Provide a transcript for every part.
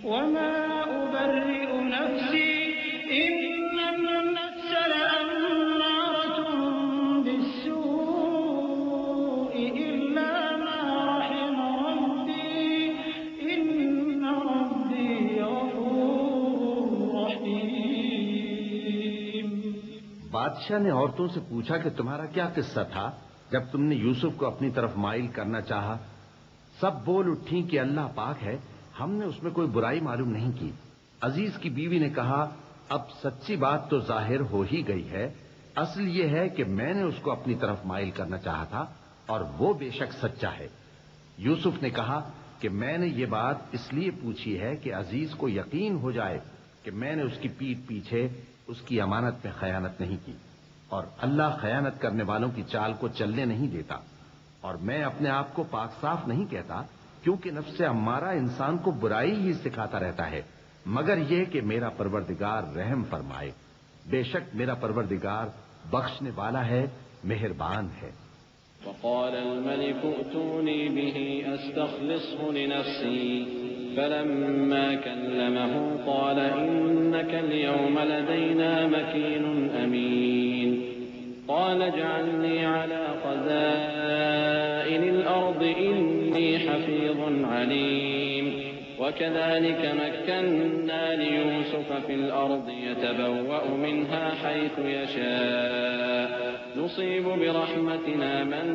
وما أبرئ نفسي إن النفس لأمارة بالسوء إلا ما رحم ربي إن ربي غفور رحيم۔ بادشاہ نے عورتوں سے پوچھا کہ تمہارا کیا قصہ تھا جب تم نے یوسف کو اپنی طرف مائل کرنا چاہا؟ سب بول اٹھیں کہ اللہ پاک ہے، ہم نے اس میں کوئی برائی معلوم نہیں کی۔ عزیز کی بیوی نے کہا، اب سچی بات تو ظاہر ہو ہی گئی ہے، اصل یہ ہے کہ میں نے اس کو اپنی طرف مائل کرنا چاہا تھا اور وہ بے شک سچا ہے۔ یوسف نے کہا کہ میں نے یہ بات اس لیے پوچھی ہے کہ عزیز کو یقین ہو جائے کہ میں نے اس کی پیٹھ پیچھے اس کی امانت میں خیانت نہیں کی، اور اللہ خیانت کرنے والوں کی چال کو چلنے نہیں دیتا، اور میں اپنے آپ کو پاک صاف نہیں کہتا، کیونکہ نفس امارہ انسان کو برائی ہی سکھاتا رہتا ہے، مگر یہ کہ میرا پروردگار رحم فرمائے، بے شک میرا پروردگار بخشنے والا ہے، مہربان ہے۔ وقال الملك ائتوني به أستخلصه لنفسي فلما كلمه قال إنك اليوم لدينا مكين أمين قال اجعلني على خزائن الأرض إني حفيظ عليم وكذلك مكنا ليوسف في الأرض يتبوأ منها حيث يشاء نصيب برحمتنا من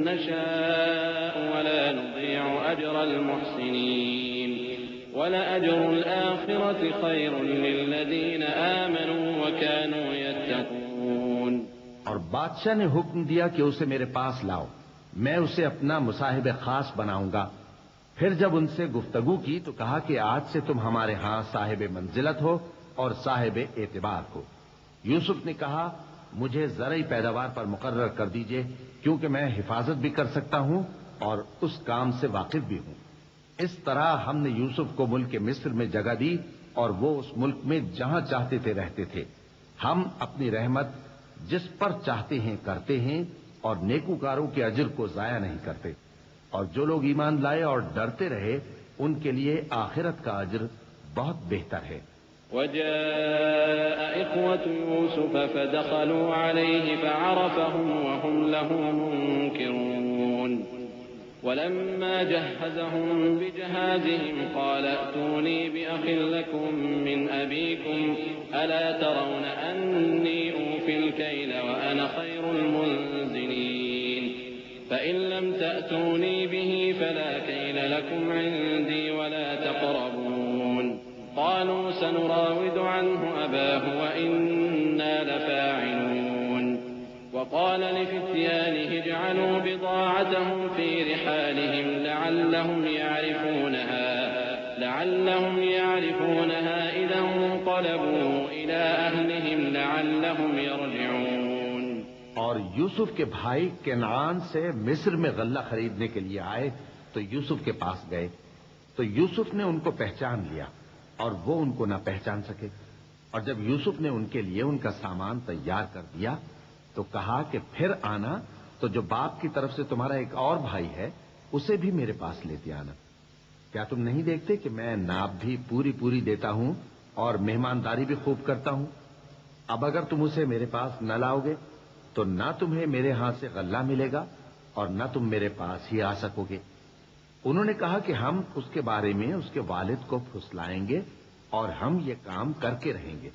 نشاء ولا نضيع أجر المحسنين ولأجر الآخرة خير للذين آمنوا وكانوا يتقون۔ اور بادشاہ نے حکم دیا کہ اسے میرے پاس لاؤ، میں اسے اپنا مصاحب خاص بناؤں گا۔ پھر جب ان سے گفتگو کی تو کہا کہ آج سے تم ہمارے ہاں صاحب منزلت ہو اور صاحب اعتبار ہو۔ یوسف نے کہا، مجھے زرعی پیداوار پر مقرر کر دیجئے، کیونکہ میں حفاظت بھی کر سکتا ہوں اور اس کام سے واقف بھی ہوں۔ اس طرح ہم نے یوسف کو ملک مصر میں جگہ دی اور وہ اس ملک میں جہاں چاہتے تھے رہتے تھے۔ ہم اپنی رحمت جس پر چاہتے ہیں کرتے ہیں اور نیکوکاروں کے اجر کو ضائع نہیں کرتے، اور جو لوگ ایمان لائے اور ڈرتے رہے ان کے لیے آخرت کا اجر بہت بہتر ہے۔ وجاء إخوة يوسف فدخلوا عليه فعرفهم وهم له منكرون ولما جهزهم بجهازهم قال ائتوني بأخ لكم من أبيكم ألا ترون أني أوفي الكيل وأنا خير المنزلين فإن لم تأتوني به فلا كيل لكم عندي ولا تقربون قالوا سنراود عنه أباه وإنا لفاعلون وقال لفتيانه اجعلوا بضاعتهم في رحالهم لعلهم يعرفونها إذا انقلبوا إلى أهلهم لعلهم يرجعون۔ اور یوسف کے بھائی کنعان سے مصر میں غلہ خریدنے کے لیے آئے تو یوسف کے پاس گئے، تو یوسف نے ان کو پہچان لیا اور وہ ان کو نہ پہچان سکے، اور جب یوسف نے ان کے لیے ان کا سامان تیار کر دیا تو کہا کہ پھر آنا تو جو باپ کی طرف سے تمہارا ایک اور بھائی ہے اسے بھی میرے پاس لیتے آنا۔ کیا تم نہیں دیکھتے کہ میں ناب بھی پوری پوری دیتا ہوں اور مہمانداری بھی خوب کرتا ہوں؟ اب اگر تم اسے میرے پاس نہ لاؤ گے تو نہ تمہیں میرے ہاں سے غلہ ملے گا اور نہ تم میرے پاس ہی آ سکو گے۔ انہوں نے کہا کہ ہم اس کے بارے میں اس کے والد کو پھسلائیں گے اور ہم یہ کام کر کے رہیں گے۔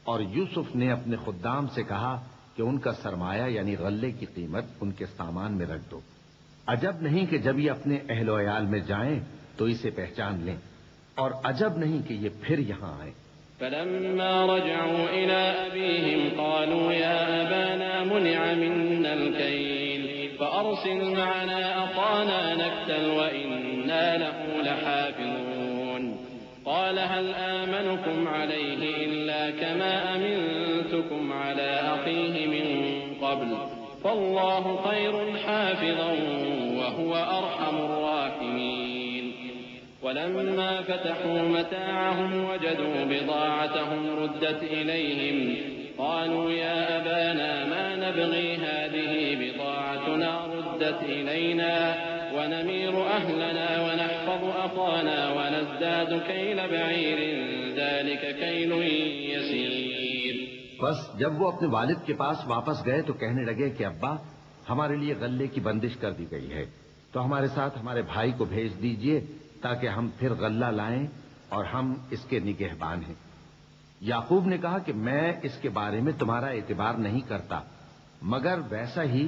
اور یوسف نے اپنے خدام سے کہا کہ ان کا سرمایہ یعنی غلے کی قیمت ان کے سامان میں رکھ دو۔ عجب نہیں کہ جب یہ اپنے اہل و عیال میں جائیں تو اسے پہچان لیں، اور عجب نہیں کہ یہ پھر یہاں آئیں۔ فلما رجعوا إلى أبيهم قالوا يا أبانا منع منا الكيل فأرسل معنا أخانا نكتل وإنا له لحافظون قال هل آمنكم عليه إلا كما أمنتكم على أخيه من قبل فالله خير حافظا وهو أرحم الراحمين ولما فتحوا متاعهم وجدوا بضاعتهم ردت إليهم قالوا يا أبانا ما نبغي هذه بضاعتنا ردت إلينا ونمير أهلنا ونحفظ أخانا ونزداد كيل بعير ذلك كيل يسير. بس جب وہ اپنے والد کے پاس واپس گئے تو کہنے لگے کہ ابا ہمارے لیے غلے کی بندش کر دی گئی ہے، تو ہمارے ساتھ ہمارے بھائی کو بھیج دیجئے تاکہ ہم پھر غلہ لائیں اور ہم اس کے نگہبان ہیں. یعقوب نے کہا کہ میں اس کے بارے میں تمہارا اعتبار نہیں کرتا مگر ویسا ہی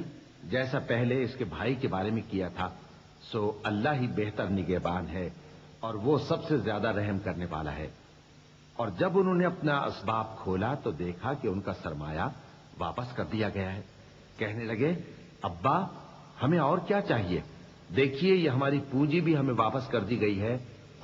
جیسا پہلے اس کے بھائی کے بارے میں کیا تھا، سو اللہ ہی بہتر نگہبان ہے اور وہ سب سے زیادہ رحم کرنے والا ہے. اور جب انہوں نے اپنا اسباب کھولا تو دیکھا کہ ان کا سرمایہ واپس کر دیا گیا ہے. کہنے لگے ابا ہمیں اور کیا چاہیے، دیکھیے یہ ہماری پونجی بھی ہمیں واپس کر دی گئی ہے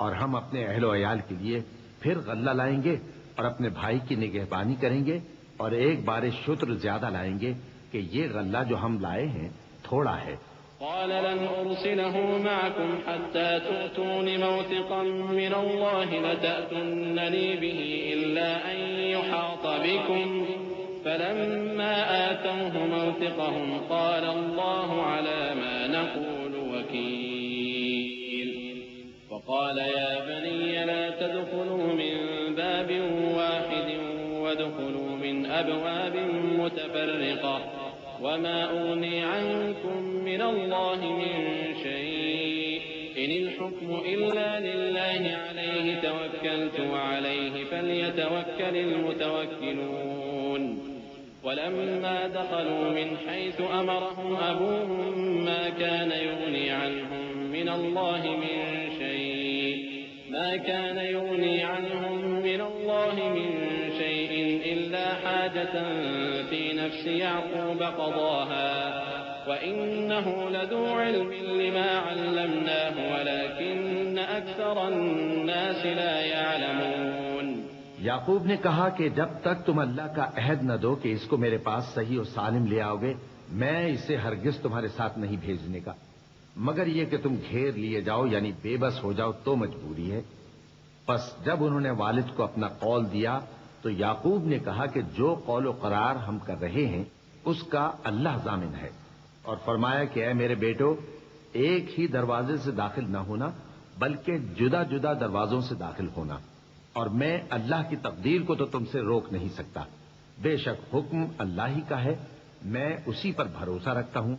اور ہم اپنے اہل و عیال کے لیے پھر غلہ لائیں گے اور اپنے بھائی کی نگہبانی کریں گے اور ایک بار شتر زیادہ لائیں گے کہ یہ غلہ جو ہم لائے ہیں تھوڑا ہے. قال لن أرسله معكم حتى تؤتون موثقا من الله لتأتونني به إلا أن يحاط بكم فلما آتوه موثقهم قال الله على ما نقول وكيل. وقال يا بني لا تدخلوا من باب واحد وادخلوا من أبواب متفرقة وما أغني عنكم من الله من شيء إن الحكم إلا لله عليه توكلت وعليه فليتوكل المتوكلون. ولما دخلوا من حيث أمرهم أبوهم ما كان يغني عنهم من الله من شيء إلا حاجة في نفس يعقوب قضاها وإنه لذو علم لما علمناه ولكن أكثر الناس لا يعلمون. یعقوب نے کہا کہ جب تک تم اللہ کا عہد نہ دو کہ اس کو میرے پاس صحیح و سالم لے آؤ گے میں اسے ہرگز تمہارے ساتھ نہیں بھیجنے کا، مگر یہ کہ تم گھیر لیے جاؤ یعنی بے بس ہو جاؤ تو مجبوری ہے. پس جب انہوں نے والد کو اپنا قول دیا تو یعقوب نے کہا کہ جو قول و قرار ہم کر رہے ہیں اس کا اللہ ضامن ہے، اور فرمایا کہ اے میرے بیٹو ایک ہی دروازے سے داخل نہ ہونا بلکہ جدا جدا دروازوں سے داخل ہونا، اور میں اللہ کی تقدیر کو تو تم سے روک نہیں سکتا. بے شک حکم اللہ ہی کا ہے، میں اسی پر بھروسہ رکھتا ہوں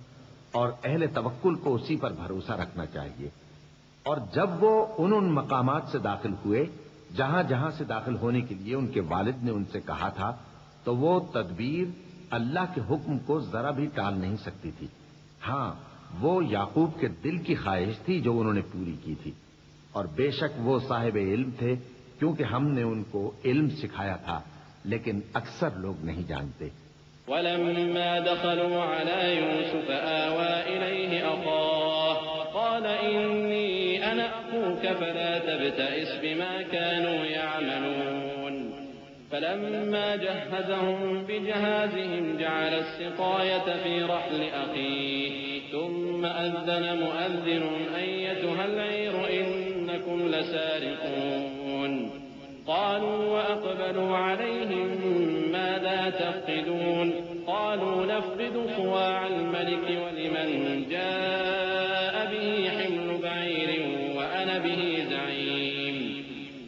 اور اہل توکل کو اسی پر بھروسہ رکھنا چاہیے. اور جب وہ ان مقامات سے داخل ہوئے جہاں جہاں سے داخل ہونے کے لیے ان کے والد نے ان سے کہا تھا تو وہ تدبیر اللہ کے حکم کو ذرا بھی ٹال نہیں سکتی تھی. ہاں وہ یعقوب کے دل کی خواہش تھی جو انہوں نے پوری کی تھی، اور بے شک وہ صاحب علم تھے کیونکہ ہم نے ان کو علم سکھایا تھا لیکن اکثر لوگ نہیں جانتے. ولما دخلوا على يوسف آوى إليه أخاه قال إني أنا أخوك فلا تبتئس بما كانوا يعملون. فلما جهزهم بجهازهم جعل السقاية في رحل أخيه ثم أذن مؤذن أيتها العير إنكم لسارقون. قالوا وأقبلوا عليهم ماذا تفقدون قالوا نفقد صواع الملك ولمن جاء به حمل بعير وأنا به زعيم.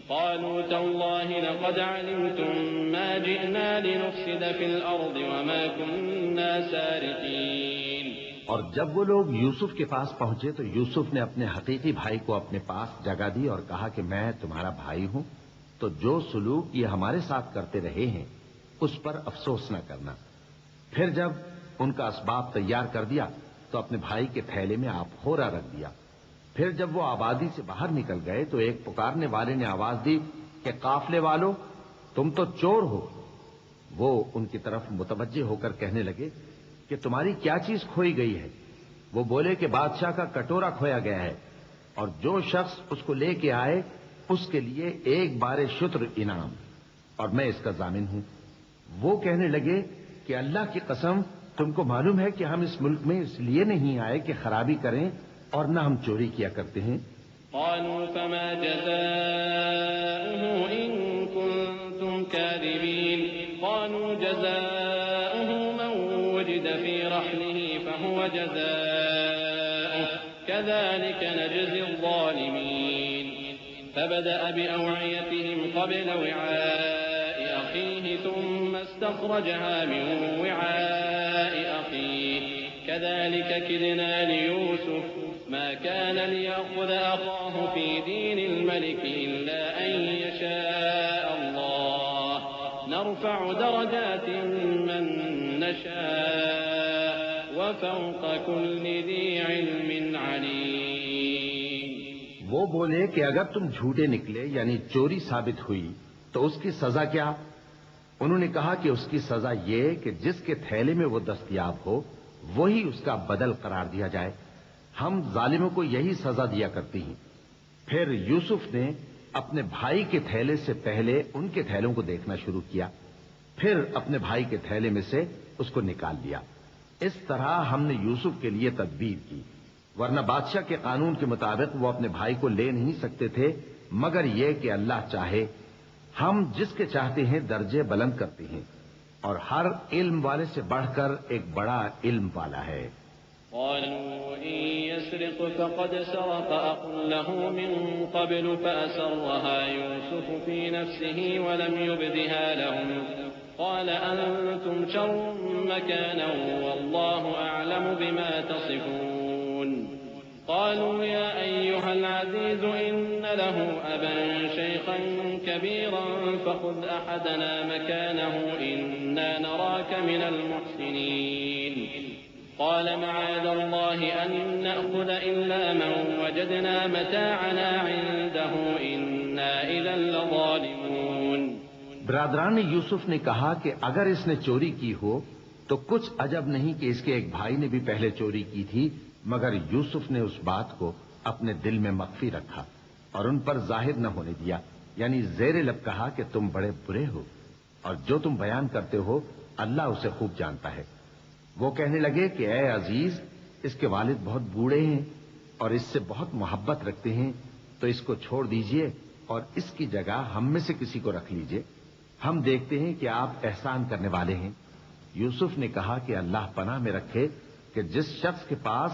قالوا تالله لقد علمتم ما جئنا لنفسد في الأرض وما كنا سارقين. اور جب وہ لوگ یوسف کے پاس پہنچے تو یوسف نے اپنے حقیقی بھائی کو اپنے پاس جگہ دی اور کہا کہ میں تمہارا بھائی ہوں، تو جو سلوک یہ ہمارے ساتھ کرتے رہے ہیں اس پر افسوس نہ کرنا. پھر جب ان کا اسباب تیار کر دیا تو اپنے بھائی کے تھیلے میں آپ خورا رکھ دیا. پھر جب وہ آبادی سے باہر نکل گئے تو ایک پکارنے والے نے آواز دی کہ قافلے والو تم تو چور ہو. وہ ان کی طرف متوجہ ہو کر کہنے لگے کہ تمہاری کیا چیز کھوئی گئی ہے؟ وہ بولے کہ بادشاہ کا کٹورا کھویا گیا ہے اور جو شخص اس کو لے کے آئے اس کے لیے ایک بار شتر انعام، اور میں اس کا ضامن ہوں. وہ کہنے لگے کہ اللہ کی قسم تم کو معلوم ہے کہ ہم اس ملک میں اس لیے نہیں آئے کہ خرابی کریں اور نہ ہم چوری کیا کرتے ہیں. قالوا فما جزاؤه إن كنتم كاذبين. قالوا جزاؤه من وجد في رحله فهو جزاؤه كذلك نجزي الظالمين فبدأ بأوعيتهم قبل وعاء أخيه ثم استخرجها من وعاء أخيه كذلك كدنا ليوسف ما كان ليأخذ أخاه في دين الملك إلا أن يشاء الله نرفع درجات من نشاء وفوق كل ذي علم عليم. وہ بولے کہ اگر تم جھوٹے نکلے یعنی چوری ثابت ہوئی تو اس کی سزا کیا؟ انہوں نے کہا کہ اس کی سزا یہ کہ جس کے تھیلے میں وہ دستیاب ہو وہی اس کا بدل قرار دیا جائے. ہم ظالموں کو یہی سزا دیا کرتی ہیں. پھر یوسف نے اپنے بھائی کے تھیلے سے پہلے ان کے تھیلوں کو دیکھنا شروع کیا، پھر اپنے بھائی کے تھیلے میں سے اس کو نکال لیا. اس طرح ہم نے یوسف کے لیے تدبیر کی، ورنہ بادشاہ کے قانون کے مطابق وہ اپنے بھائی کو لے نہیں سکتے تھے مگر یہ کہ اللہ چاہے. ہم جس کے چاہتے ہیں درجے بلند کرتے ہیں، اور ہر علم والے سے بڑھ کر ایک بڑا علم والا ہے. قالوا إن يسرق فقد سرق أخ له من قبل فأسرها يوسف في نفسه ولم يبدها لهم قال أنتم شر مكانا والله أعلم بما تصفون. قالوا يا أيها العزيز إن له أبا شيخا كبيرا فخذ أحدنا مكانه إنا نراك من المحسنين. قال معاذ الله أن نأخذ إلا من وجدنا متاعنا عنده إنا إذا لظالمون. برادران یوسف نے کہا کہ اگر اس نے چوری کی ہو تو کچھ عجب نہیں کہ اس کے ایک بھائی نے بھی پہلے چوری کی تھی، مگر یوسف نے اس بات کو اپنے دل میں مخفی رکھا اور ان پر ظاہر نہ ہونے دیا، یعنی زیر لب کہا کہ تم بڑے برے ہو اور جو تم بیان کرتے ہو اللہ اسے خوب جانتا ہے. وہ کہنے لگے کہ اے عزیز، اس کے والد بہت بوڑھے ہیں اور اس سے بہت محبت رکھتے ہیں، تو اس کو چھوڑ دیجئے اور اس کی جگہ ہم میں سے کسی کو رکھ لیجئے. ہم دیکھتے ہیں کہ آپ احسان کرنے والے ہیں. یوسف نے کہا کہ اللہ پناہ میں رکھے کہ جس شخص کے پاس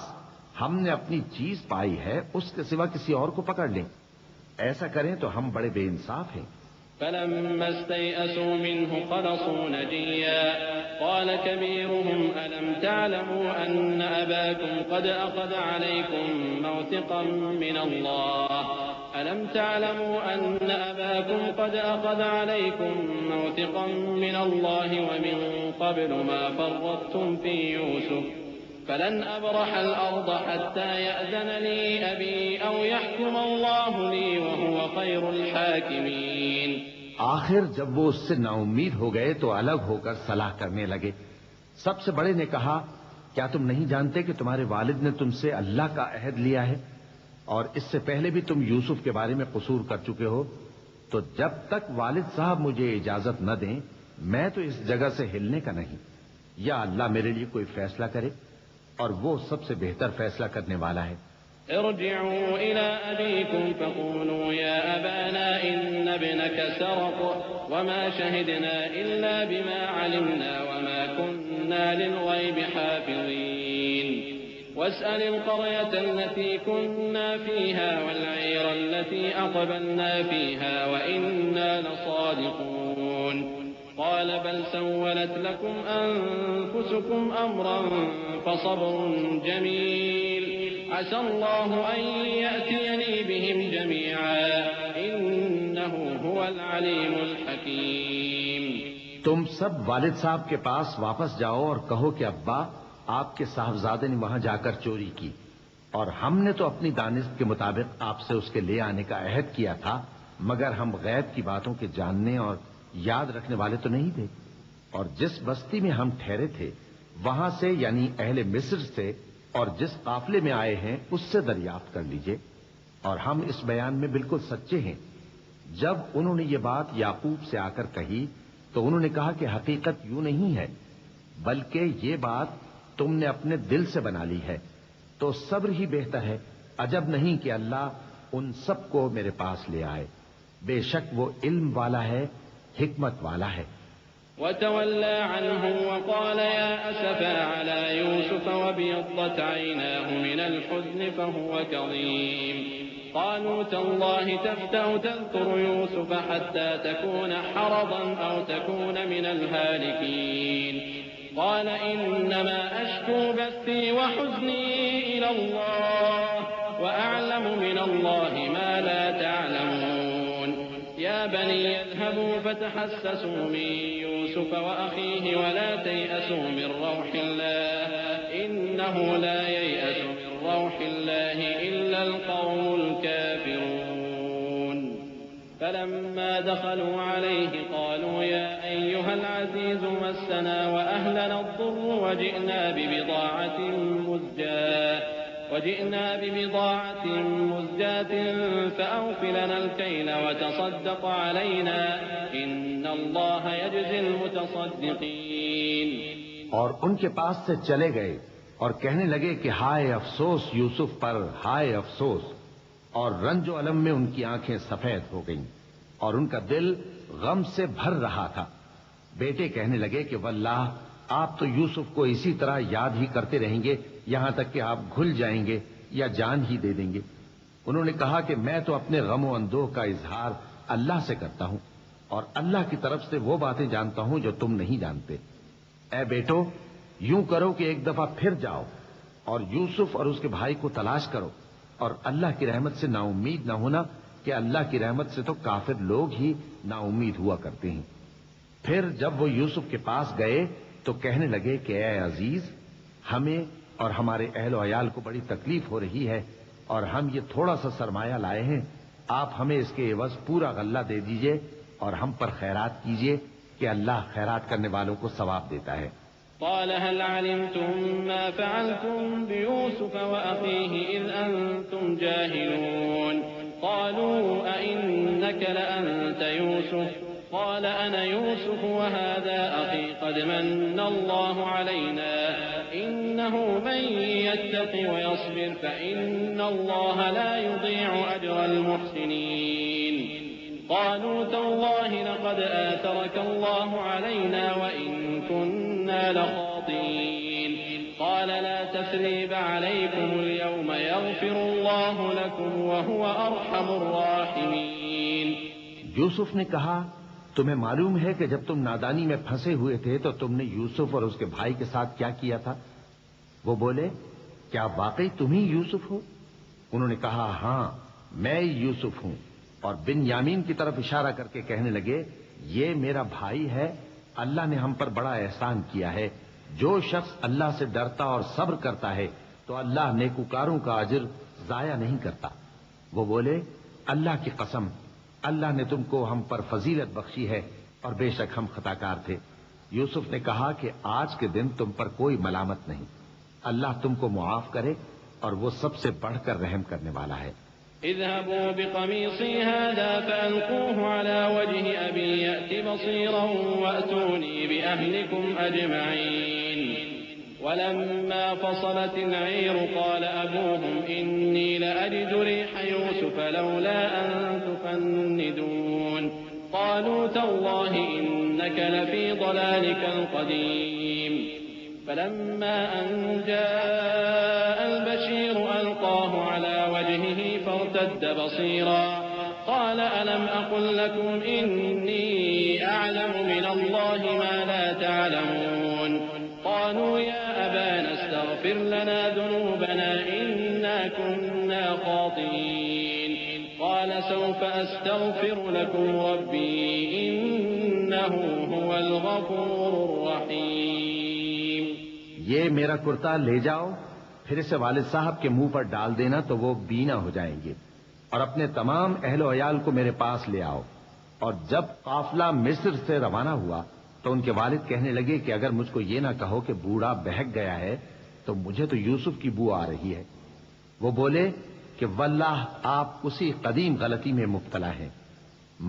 ہم نے اپنی چیز پائی ہے اس کے سوا کسی اور کو پکڑ لیں. ایسا کریں تو ہم بڑے بے انصاف ہیں. فلما استيئسوا منه خلصوا نجيا قال كبيرهم ألم تعلموا أن أباكم قد أخذ عليكم موثقا من الله ألم تعلموا أن أباكم قد أخذ عليكم موثقا من الله ومن قبل ما فرطتم في يوسف فلن أبرح الأرض حتى يأذن لي أبي أو يحكم الله لي وهو خير الحاكمين. آخر جب وہ اس سے نا امید ہو گئے تو الگ ہو کر صلاح کرنے لگے. سب سے بڑے نے کہا کیا تم نہیں جانتے کہ تمہارے والد نے تم سے اللہ کا عہد لیا ہے اور اس سے پہلے بھی تم یوسف کے بارے میں قصور کر چکے ہو، تو جب تک والد صاحب مجھے اجازت نہ دیں میں تو اس جگہ سے ہلنے کا نہیں، یا اللہ میرے لیے کوئی فیصلہ کرے اور وہ سب سے بہتر فیصلہ کرنے والا ہے. ارجعوا إلى أبيكم فقولوا يا أبانا إن ابنك سرق وما شهدنا إلا بما علمنا وما كنا للغيب حافظين. واسأل القرية التي كنا فيها والعير التي أقبلنا فيها وإنا لصادقون. قال بل سولت لكم أنفسكم أمرا فصبر جميل عسى الله أن يأتيني بهم جميعا إنه هو العليم الحكيم. تم سب والد صاحب کے پاس واپس جاؤ اور کہو کہ ابا آپ کے صاحبزادے نے وہاں جا کر چوری کی اور ہم نے تو اپنی دانست کے مطابق آپ سے اس کے لے آنے کا عہد کیا تھا، مگر ہم غیب کی باتوں کے جاننے اور یاد رکھنے والے تو نہیں تھے. اور جس بستی میں ہم ٹھہرے تھے وہاں سے یعنی اہل مصر سے اور جس قافلے میں آئے ہیں اس سے دریافت کر لیجئے، اور ہم اس بیان میں بالکل سچے ہیں. جب انہوں نے یہ بات یعقوب سے آ کر کہی تو انہوں نے کہا کہ حقیقت یوں نہیں ہے بلکہ یہ بات تم نے اپنے دل سے بنا لی ہے، تو صبر ہی بہتر ہے. عجب نہیں کہ اللہ ان سب کو میرے پاس لے آئے، بے شک وہ علم والا ہے، حکمت والا ہے. وتولى عنهم وقال يا أسفا على يوسف وابيضت عيناه من الحزن فهو كظيم قالوا تالله تفتأ تذكر يوسف حتى تكون حرضا أو تكون من الهالكين قال إنما أشكو بثي وحزني إلى الله وأعلم من الله ما لا تعلمون يا بني اذهبوا فتحسسوا من يوسف وأخيه ولا تيأسوا من روح الله إنه لا ييأس من روح الله إلا القوم الكافرون فلما دخلوا عليه قالوا يا أيها العزيز مسنا وأهلنا الضر وجئنا ببضاعة مزجاة فأوف لنا الكيل وتصدق علينا إن الله يجزي المتصدقين اور ان کے پاس سے چلے گئے اور کہنے لگے کہ ہائے افسوس یوسف پر، ہائے افسوس، اور رنج و الم میں ان کی آنکھیں سفید ہو گئیں اور ان کا دل غم سے بھر رہا تھا۔ بیٹے کہنے لگے کہ واللہ آپ تو یوسف کو اسی طرح یاد ہی کرتے رہیں گے یہاں تک کہ آپ گھل جائیں گے یا جان ہی دے دیں گے۔ انہوں نے کہا کہ میں تو اپنے غم و اندوہ کا اظہار اللہ سے کرتا ہوں اور اللہ کی طرف سے وہ باتیں جانتا ہوں جو تم نہیں جانتے۔ اے بیٹو، یوں کرو کہ ایک دفعہ پھر جاؤ اور یوسف اور اس کے بھائی کو تلاش کرو، اور اللہ کی رحمت سے نا امید نہ ہونا کہ اللہ کی رحمت سے تو کافر لوگ ہی نا امید ہوا کرتے ہیں۔ پھر جب وہ یوسف کے پاس گئے تو کہنے لگے کہ اے عزیز، ہمیں اور ہمارے اہل و عیال کو بڑی تکلیف ہو رہی ہے اور ہم یہ تھوڑا سا سرمایہ لائے ہیں، آپ ہمیں اس کے عوض پورا غلہ دے دیجئے اور ہم پر خیرات کیجئے کہ اللہ خیرات کرنے والوں کو ثواب دیتا ہے۔ قال هل علمتم ما فعلتم بيوسف وأخيه إذ أنتم جاهلون قالوا أئنك لأنت يوسف قال أنا يوسف وهذا أخي قد من الله علينا إنه من يتق ويصبر فإن الله لا يضيع أجر المحسنين قالوا تالله لقد آثرك الله علينا وإن كنا لخاطئين قال لا تثريب عليكم اليوم يغفر الله لكم وهو أرحم الراحمين۔ یوسف نے کہا تمہیں معلوم ہے کہ جب تم نادانی میں پھنسے ہوئے تھے تو تم نے یوسف اور اس کے بھائی کے ساتھ کیا کیا تھا؟ وہ بولے کیا واقعی تم ہی یوسف ہو؟ انہوں نے کہا ہاں میں یوسف ہوں، اور بن یامین کی طرف اشارہ کر کے کہنے لگے یہ میرا بھائی ہے، اللہ نے ہم پر بڑا احسان کیا ہے۔ جو شخص اللہ سے ڈرتا اور صبر کرتا ہے تو اللہ نیکوکاروں کا اجر ضائع نہیں کرتا۔ وہ بولے اللہ کی قسم، اللہ نے تم کو ہم پر فضیلت بخشی ہے اور بے شک ہم خطاکار تھے۔ یوسف نے کہا کہ آج کے دن تم پر کوئی ملامت نہیں، اللہ تم کو معاف کرے اور وہ سب سے بڑھ کر رحم کرنے والا ہے۔ اذهبوا بقميصي هذا فألقوه على وجه أبي يأت بصيرا وأتوني بأهلكم أجمعين ولما فصلت العير قال أبوهم إني لأجد ريح يوسف لولا أن تفندون قالوا تالله إنك لفي ضلالك القديم فلما أن جاء البشير ألقاه على وجهه فارتد بصيرا قال ألم أقل لكم إني أعلم من الله ما لا تعلمون قالوا يا أبانا استغفر لنا ذنوبنا إنا كنا خاطئين قال سوف أستغفر لكم ربي إنه هو الغفور الرحيم۔ یہ میرا کرتا لے جاؤ، پھر اسے والد صاحب کے منہ پر ڈال دینا تو وہ بینا ہو جائیں گے، اور اپنے تمام اہل و عیال کو میرے پاس لے آؤ۔ اور جب قافلہ مصر سے روانہ ہوا تو ان کے والد کہنے لگے کہ اگر مجھ کو یہ نہ کہو کہ بوڑھا بہک گیا ہے تو مجھے تو یوسف کی بو آ رہی ہے۔ وہ بولے کہ واللہ آپ اسی قدیم غلطی میں مبتلا ہیں۔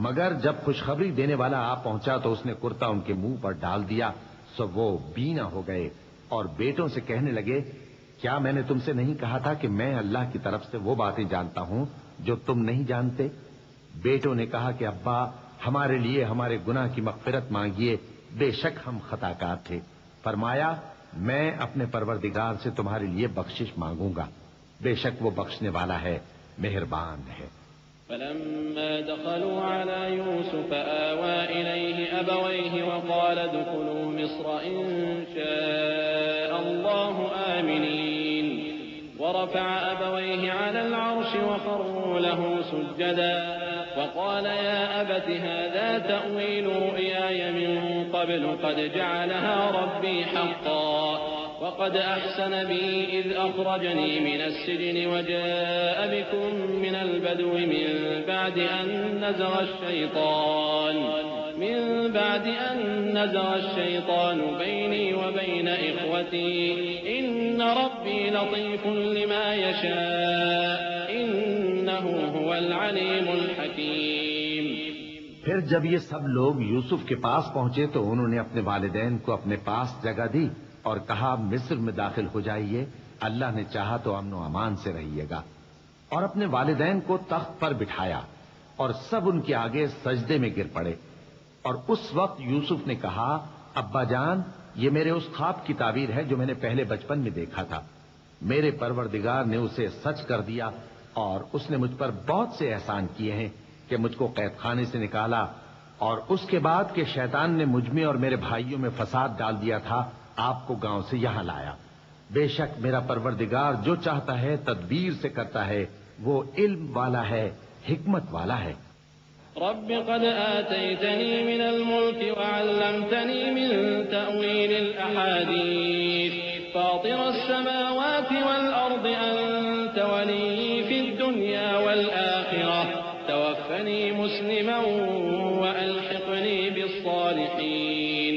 مگر جب خوشخبری دینے والا آ پہنچا تو اس نے کرتا ان کے منہ پر ڈال دیا سو وہ بینا ہو گئے، اور بیٹوں سے کہنے لگے کیا میں نے تم سے نہیں کہا تھا کہ میں اللہ کی طرف سے وہ باتیں جانتا ہوں جو تم نہیں جانتے؟ بیٹوں نے کہا کہ ابا ہمارے لیے ہمارے گناہ کی مغفرت مانگیے بے شک ہم خطا کار تھے. فرمایا میں اپنے پروردگار سے تمہارے لیے بخشش مانگوں گا، بے شک وہ بخشنے والا ہے، مہربان ہے. فلما دخلوا على يوسف آوى إليه أبويه وقال ادخلوا مصر إن شاء الله آمنين ورفع أبويه على العرش وخروا له سجدا وقال يا أبت هذا تأويل رؤياي من قبل قد جعلها ربي حقا وقد أحسن بي إذ أخرجني من السجن وجاء بكم من البدو من بعد أن نزغ الشيطان بيني وبين إخوتي إن ربي لطيف لما يشاء إنه هو العليم الحكيم. پھر جب یہ سب لوگ یوسف کے پاس پہنچے تو انہوں نے اپنے والدین کو اپنے پاس جگہ دی اور کہا مصر میں داخل ہو جائیے، اللہ نے چاہا تو امن و امان سے رہیے گا. اور اپنے والدین کو تخت پر بٹھایا اور سب ان کے آگے سجدے میں گر پڑے. اور اس وقت یوسف نے کہا ابا جان یہ میرے اس خواب کی تعبیر ہے جو میں نے پہلے بچپن میں دیکھا تھا. میرے پروردگار نے اسے سچ کر دیا اور اس نے مجھ پر بہت سے احسان کیے ہیں کہ مجھ کو قید خانے سے نکالا اور اس کے بعد کہ شیطان نے مجھ میں اور میرے بھائیوں میں فساد ڈال دیا تھا آپ کو گاؤں سے یہاں لایا. بے شک میرا پروردگار جو چاہتا ہے تدبیر سے کرتا ہے، وہ علم والا ہے، حکمت والا ہے. رب قد آتيتني من الملك وعلمتني من تأويل الأحاديث فاطر السماوات والأرض أنت ولي في الدنيا والآخرة توفني مسلما وألحقني بالصالحين.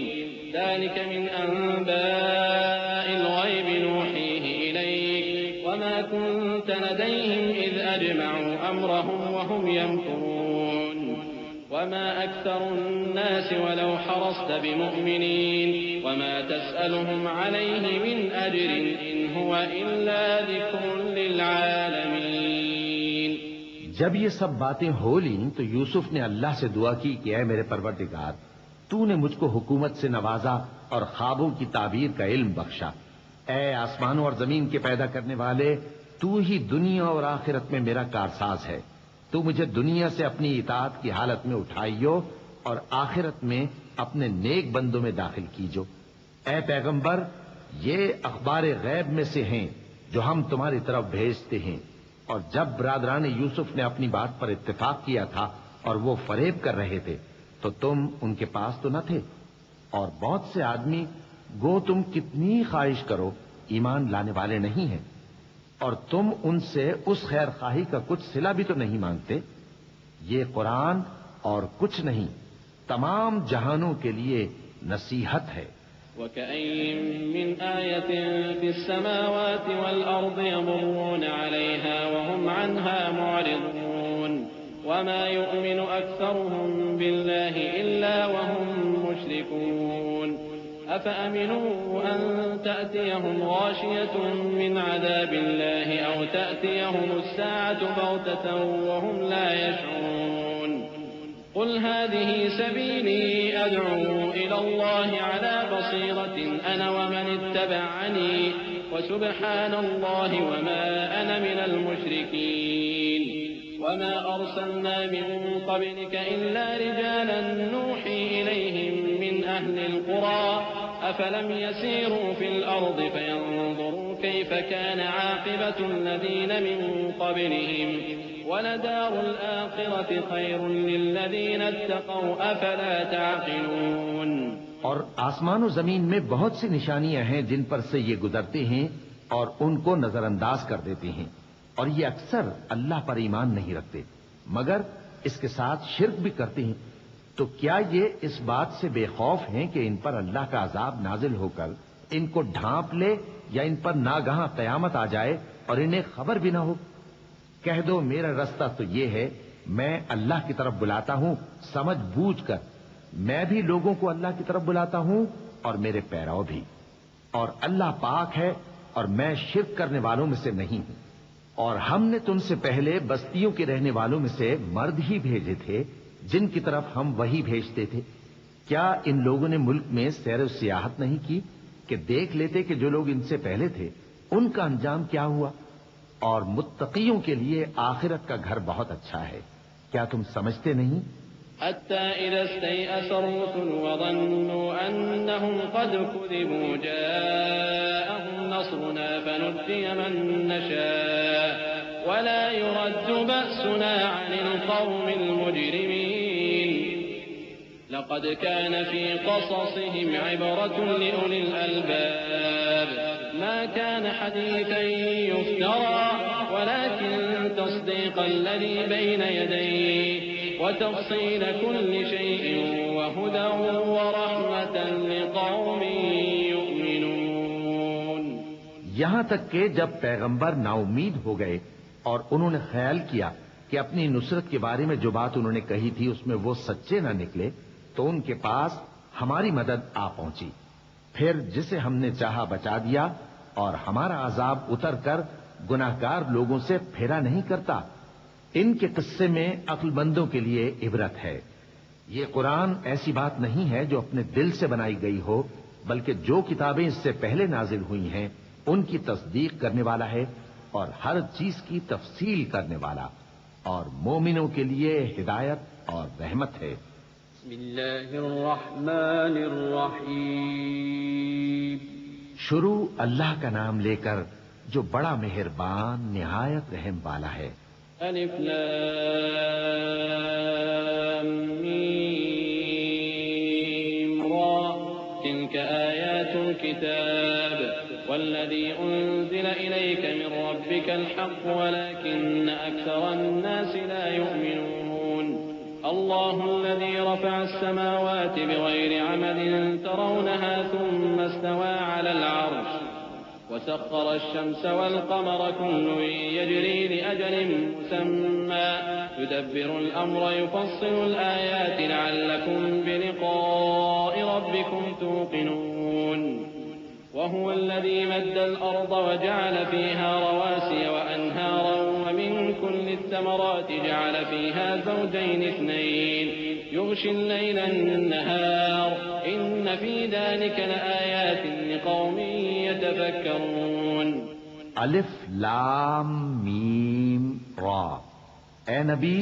ذلك من أنباء الغيب نوحيه إليك وما كنت لديهم إذ أجمعوا أمرهم وهم يمكرون وما أكثر الناس ولو حرصت بمؤمنين وما تسألهم عليه من أجر إن هو إلا ذكر للعالمين. جب یہ سب باتیں ہو لیں تو یوسف نے اللہ سے دعا کی کہ اے میرے پروردگار تو نے مجھ کو حکومت سے نوازا اور خوابوں کی تعبیر کا علم بخشا. اے آسمانوں اور زمین کے پیدا کرنے والے تو ہی دنیا اور آخرت میں میرا کارساز ہے. تو مجھے دنیا سے اپنی اطاعت کی حالت میں اٹھائیو اور آخرت میں اپنے نیک بندوں میں داخل کیجو. اے پیغمبر یہ اخبار غیب میں سے ہیں جو ہم تمہاری طرف بھیجتے ہیں. اور جب برادران یوسف نے اپنی بات پر اتفاق کیا تھا اور وہ فریب کر رہے تھے تو تم ان کے پاس تو نہ تھے، اور بہت سے آدمی گو تم کتنی خواہش کرو ایمان لانے والے نہیں ہیں، اور تم ان سے اس خیر خواہی کا کچھ صلہ بھی تو نہیں مانگتے. یہ قرآن اور کچھ نہیں تمام جہانوں کے لیے نصیحت ہے. وكأين من آية في السماوات والأرض يمرون عليها وهم عنها معرضون وما يؤمن أكثرهم بالله إلا وهم مشركون أفأمنوا أن تأتيهم غاشية من عذاب الله أو تأتيهم الساعة بغتة وهم لا يشعرون قل هذه سبيلي أدعو إلى الله على بصيرة أنا ومن اتبعني وسبحان الله وما أنا من المشركين وما أرسلنا من قبلك إلا رجالا نوحي إليهم من أهل القرى أفلم يسيروا في الأرض فينظروا كيف كان عاقبة الذين من قبلهم ولدار الآخرة خير للذين اتقوا أفلا تعقلون. اور آسمان و زمین میں بہت سی نشانیاں ہیں جن پر سے یہ گزرتے ہیں اور ان کو نظر انداز کر دیتے ہیں، اور یہ اکثر اللہ پر ایمان نہیں رکھتے مگر اس کے ساتھ شرک بھی کرتے ہیں. تو کیا یہ اس بات سے بے خوف ہیں کہ ان پر اللہ کا عذاب نازل ہو کر ان کو ڈھانپ لے یا ان پر ناگہاں قیامت آ جائے اور انہیں خبر بھی نہ ہو؟ کہہ دو میرا رستہ تو یہ ہے، میں اللہ کی طرف بلاتا ہوں سمجھ بوجھ کر. میں بھی لوگوں کو اللہ کی طرف بلاتا ہوں اور میرے پیرو بھی، اور اللہ پاک ہے اور میں شرک کرنے والوں میں سے نہیں ہوں. اور ہم نے تم سے پہلے بستیوں کے رہنے والوں میں سے مرد ہی بھیجے تھے جن کی طرف ہم وہی بھیجتے تھے. کیا ان لوگوں نے ملک میں سیر و سیاحت نہیں کی کہ دیکھ لیتے کہ جو لوگ ان سے پہلے تھے ان کا انجام کیا ہوا؟ اور متقیوں کے لیے آخرت کا گھر بہت اچھا ہے، کیا تم سمجھتے نہیں؟ حتى إذا استيأس الرسل وظنوا أنهم قد كذبوا جاءهم نصرنا فنجي من نشاء ولا يرد بأسنا عن القوم المجرمين لقد كان في قصصهم عبرة لأولي الألباب ما كان حديثا يفترى ولكن تصديق الذي بين يديه وتفصيل كل شيء وهدى ورحمة لقوم يؤمنون. یہاں تک کہ جب پیغمبر نا امید ہو گئے اور انہوں نے خیال کیا کہ اپنی نصرت کے بارے میں جو بات انہوں نے کہی تھی اس میں وہ سچے نہ نکلے تو ان کے پاس ہماری مدد آ پہنچی. پھر جسے ہم نے چاہا بچا دیا اور ہمارا عذاب اتر کر گناہگار لوگوں سے پھیرا نہیں کرتا. ان کے قصے میں عقل مندوں کے لیے عبرت ہے. یہ قرآن ایسی بات نہیں ہے جو اپنے دل سے بنائی گئی ہو، بلکہ جو کتابیں اس سے پہلے نازل ہوئی ہیں ان کی تصدیق کرنے والا ہے اور ہر چیز کی تفصیل کرنے والا، اور مومنوں کے لیے ہدایت اور رحمت ہے. بسم اللہ الرحمن الرحیم. شروع اللہ کا نام لے کر جو بڑا مہربان نہایت رحم والا ہے. الف لام میم را تلك آیات الكتاب والذي أنزل إليك من ربك الحق ولكن أكثر الناس لا يؤمنون. الله الذي رفع السماوات بغير عمد ترونها ثم استوى على العرش وسخر الشمس والقمر كل يجري لأجل مسمى يدبر الأمر يفصل الآيات لعلكم بلقاء ربكم توقنون. وهو الذي مد الأرض وجعل فيها رواسي وأنهارا ومن كل الثمرات جعل فيها زوجين اثنين يغشي الليل النهار إن في ذلك لآيات لقوم يتفكرون. الف لام میم را. اے نبی،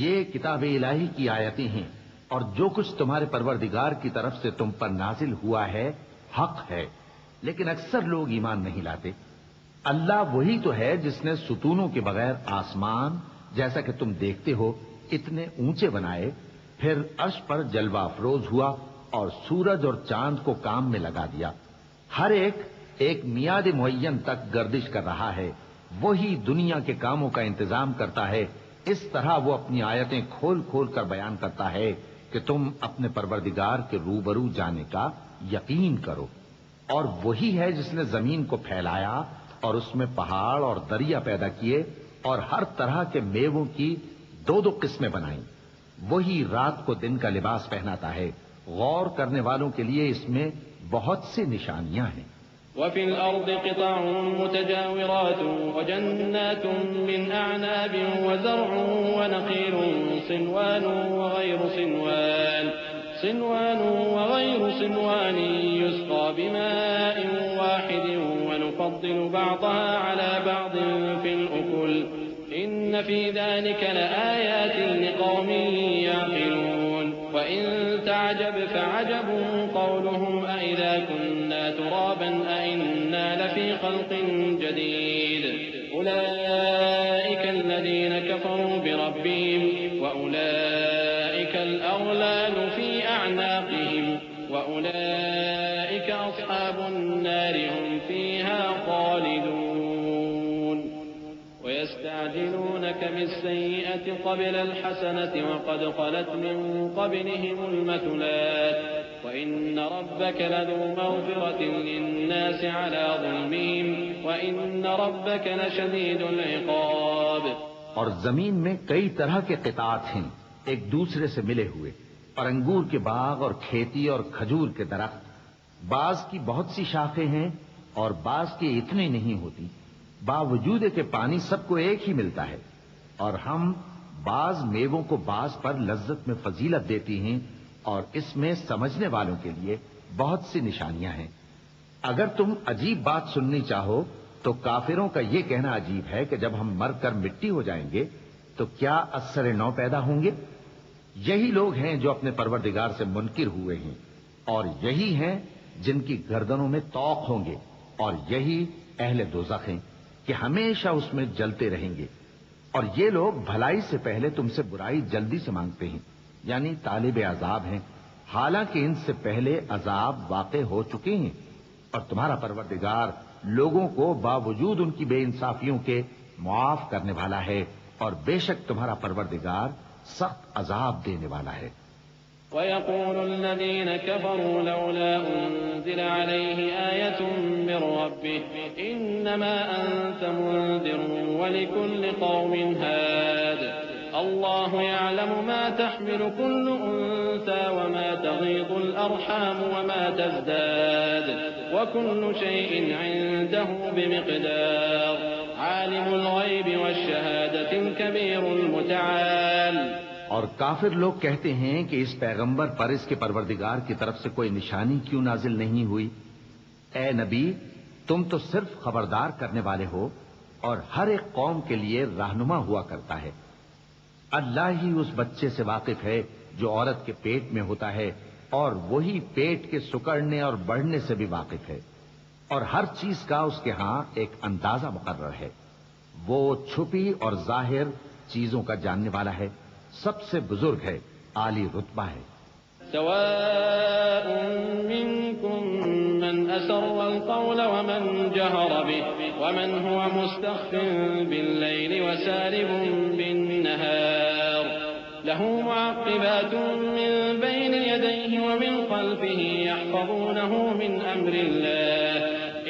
یہ کتاب الہی کی آیتیں ہیں اور جو کچھ تمہارے پروردگار کی طرف سے تم پر نازل ہوا ہے حق ہے، لیکن اکثر لوگ ایمان نہیں لاتے. اللہ وہی تو ہے جس نے ستونوں کے بغیر آسمان جیسا کہ تم دیکھتے ہو اتنے اونچے بنائے، پھر عرش پر جلوہ افروز ہوا اور سورج اور چاند کو کام میں لگا دیا. ہر ایک میعاد معین تک گردش کر رہا ہے. وہی دنیا کے کاموں کا انتظام کرتا ہے. اس طرح وہ اپنی آیتیں کھول کھول کر بیان کرتا ہے کہ تم اپنے پروردگار کے روبرو جانے کا یقین کرو. اور وہی ہے جس نے زمین کو پھیلایا اور اس میں پہاڑ اور دریا پیدا کیے اور ہر طرح کے میووں کی دو دو قسمیں بنائیں. وہی رات کو دن کا لباس پہناتا ہے. غور کرنے والوں کے لیے اس میں بہت سی نشانیاں ہیں. وفي الأرض قطع متجاورات وجنات من أعناب وزرع ونخيل صنوان وغير صنوان يسقى بماء واحد ونفضل بعضها على بعض في الأكل إن في ذلك لآيات لقوم يعقلون. وإن تعجب فعجب قولهم أإذا كنا ترابا أإنا لفي خلق جديد أولئك الذين كفروا بربهم وأولئك الأغلال في أعناقهم وأولئك أصحاب النار هم فيها خالدون. ويستعجلونك بالسيئة قبل الحسنة وقد خلت من قبلهم المثلات وإن ربك لذو مغفرة للناس على ظلمهم وإن ربك لشديد العقاب. اور زمین میں کئی طرح کے قطعات ہیں ایک دوسرے سے ملے ہوئے، اور انگور کے باغ اور کھیتی اور کھجور کے درخت. بعض کی بہت سی شاخیں ہیں اور بعض کی اتنی نہیں ہوتی، باوجود کہ پانی سب کو ایک ہی ملتا ہے. اور ہم بعض میووں کو بعض پر لذت میں فضیلت دیتی ہیں اور اس میں سمجھنے والوں کے لیے بہت سی نشانیاں ہیں۔ اگر تم عجیب بات سننی چاہو تو کافروں کا یہ کہنا عجیب ہے کہ جب ہم مر کر مٹی ہو جائیں گے تو کیا اثر نو پیدا ہوں گے؟ یہی لوگ ہیں جو اپنے پروردگار سے منکر ہوئے ہیں، اور یہی ہیں جن کی گردنوں میں طوق ہوں گے، اور یہی اہل دوزخ ہیں کہ ہمیشہ اس میں جلتے رہیں گے۔ اور یہ لوگ بھلائی سے پہلے تم سے برائی جلدی سے مانگتے ہیں، یعنی طالب عذاب ہیں، حالانکہ ان سے پہلے عذاب واقع ہو چکے ہیں، اور تمہارا پروردگار لوگوں کو باوجود ان کی بے انصافیوں کے معاف کرنے والا ہے، اور بے شک تمہارا پروردگار سخت عذاب دینے والا ہے۔ ويقول الذين كفروا لولا أنزل عليه آية من ربه إنما أنت منذر ولكل قوم هاد الله يعلم ما تحمل كل أنثى وما تغيض الأرحام وما تزداد وكل شيء عنده بمقدار عالم الغيب والشهادة الكبير المتعال۔ اور کافر لوگ کہتے ہیں کہ اس پیغمبر پر اس کے پروردگار کی طرف سے کوئی نشانی کیوں نازل نہیں ہوئی؟ اے نبی، تم تو صرف خبردار کرنے والے ہو اور ہر ایک قوم کے لیے رہنما ہوا کرتا ہے۔ اللہ ہی اس بچے سے واقف ہے جو عورت کے پیٹ میں ہوتا ہے، اور وہی پیٹ کے سکڑنے اور بڑھنے سے بھی واقف ہے، اور ہر چیز کا اس کے ہاں ایک اندازہ مقرر ہے۔ وہ چھپی اور ظاہر چیزوں کا جاننے والا ہے، سب سے بزرگ ہے، عالی رتبہ ہے۔ سواء منكم من أسر القول ومن جهر به ومن هو مستخف بالليل وسارب بالنهار له معقبات من بين يديه ومن خلفه يحفظونه من أمر الله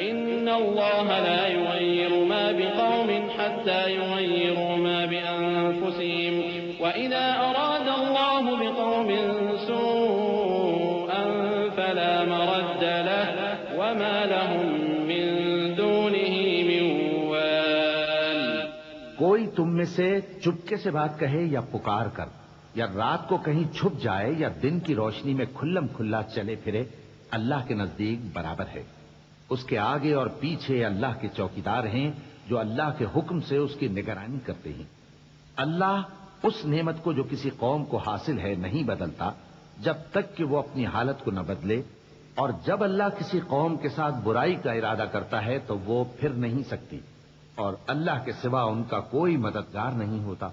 إن الله لا يغير ما بقوم حتى يغيروا ما بأنفسهم وإذا أراد الله بقوم سوءا فلا مرد له وما لهم من دونه من وال۔ کوئی تم میں سے چپکے سے بات کہے یا پکار کر، یا رات کو کہیں چھپ جائے یا دن کی روشنی میں کھلم کھلا چلے پھرے، اللہ کے نزدیک برابر ہے۔ اس کے آگے اور پیچھے اللہ کے چوکیدار ہیں جو اللہ کے حکم سے اس کی نگرانی کرتے ہیں۔ اللہ اس نعمت کو جو کسی قوم کو حاصل ہے نہیں بدلتا جب تک کہ وہ اپنی حالت کو نہ بدلے، اور جب اللہ کسی قوم کے ساتھ برائی کا ارادہ کرتا ہے تو وہ پھر نہیں سکتی، اور اللہ کے سوا ان کا کوئی مددگار نہیں ہوتا۔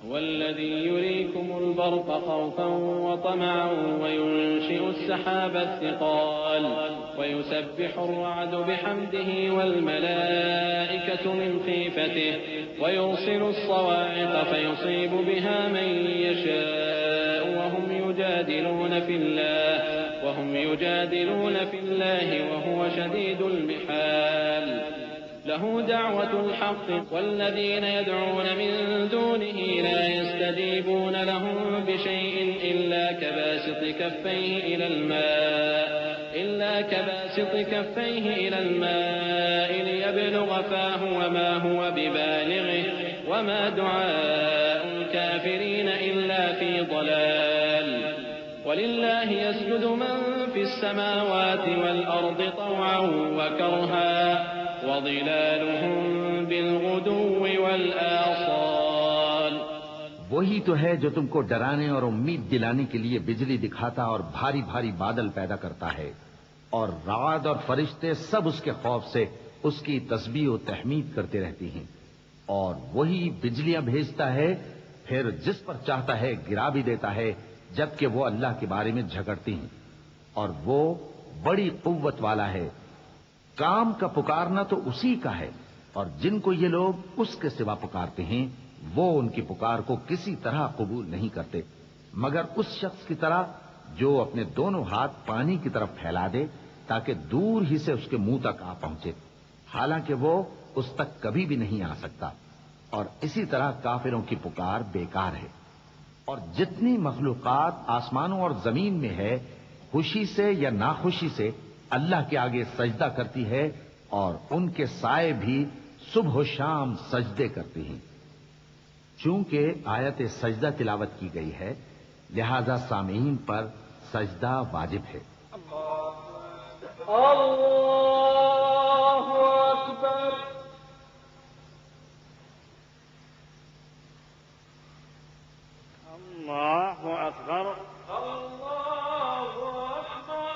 والذي يريكم البرق خوفا وطمعا وينشئ السحاب الثقال ويسبح الرعد بحمده والملائكة من خيفته ويرسل الصواعق فيصيب بها من يشاء وهم يجادلون في الله وهو شديد المحال۔ له دعوة الحق والذين يدعون من دونه لا يستجيبون لهم بشيء إلا كباسط كفيه إلى الماء ليبلغ فاه وما هو ببالغه وما دعاء الكافرين إلا في ضلال۔ ولله يسجد من في السماوات والأرض طوعا وكرها وظلالهم بالغدو والآصال۔ وہی تو ہے جو تم کو ڈرانے اور امید دلانے کے لیے بجلی دکھاتا اور بھاری بھاری بادل پیدا کرتا ہے، اور رعد اور فرشتے سب اس کے خوف سے اس کی تسبیح و تحمید کرتے رہتی ہیں، اور وہی بجلیاں بھیجتا ہے، پھر جس پر چاہتا ہے گرا بھی دیتا ہے، جبکہ وہ اللہ کے بارے میں جھگڑتی ہیں، اور وہ بڑی قوت والا ہے۔ کام کا پکارنا تو اسی کا ہے، اور جن کو یہ لوگ اس کے سوا پکارتے ہیں وہ ان کی پکار کو کسی طرح قبول نہیں کرتے، مگر اس شخص کی طرح جو اپنے دونوں ہاتھ پانی کی طرف پھیلا دے تاکہ دور ہی سے اس کے منہ تک آ پہنچے، حالانکہ وہ اس تک کبھی بھی نہیں آ سکتا۔ اور اسی طرح کافروں کی پکار بیکار ہے۔ اور جتنی مخلوقات آسمانوں اور زمین میں ہے، خوشی سے یا ناخوشی سے اللہ کے آگے سجدہ کرتی ہے، اور ان کے سائے بھی صبح و شام سجدے کرتے ہیں۔ چونکہ آیت سجدہ تلاوت کی گئی ہے، لہذا سامعین پر سجدہ واجب ہے۔ اللہ اکبر۔ اللہ اکبر۔ اللہ اکبر۔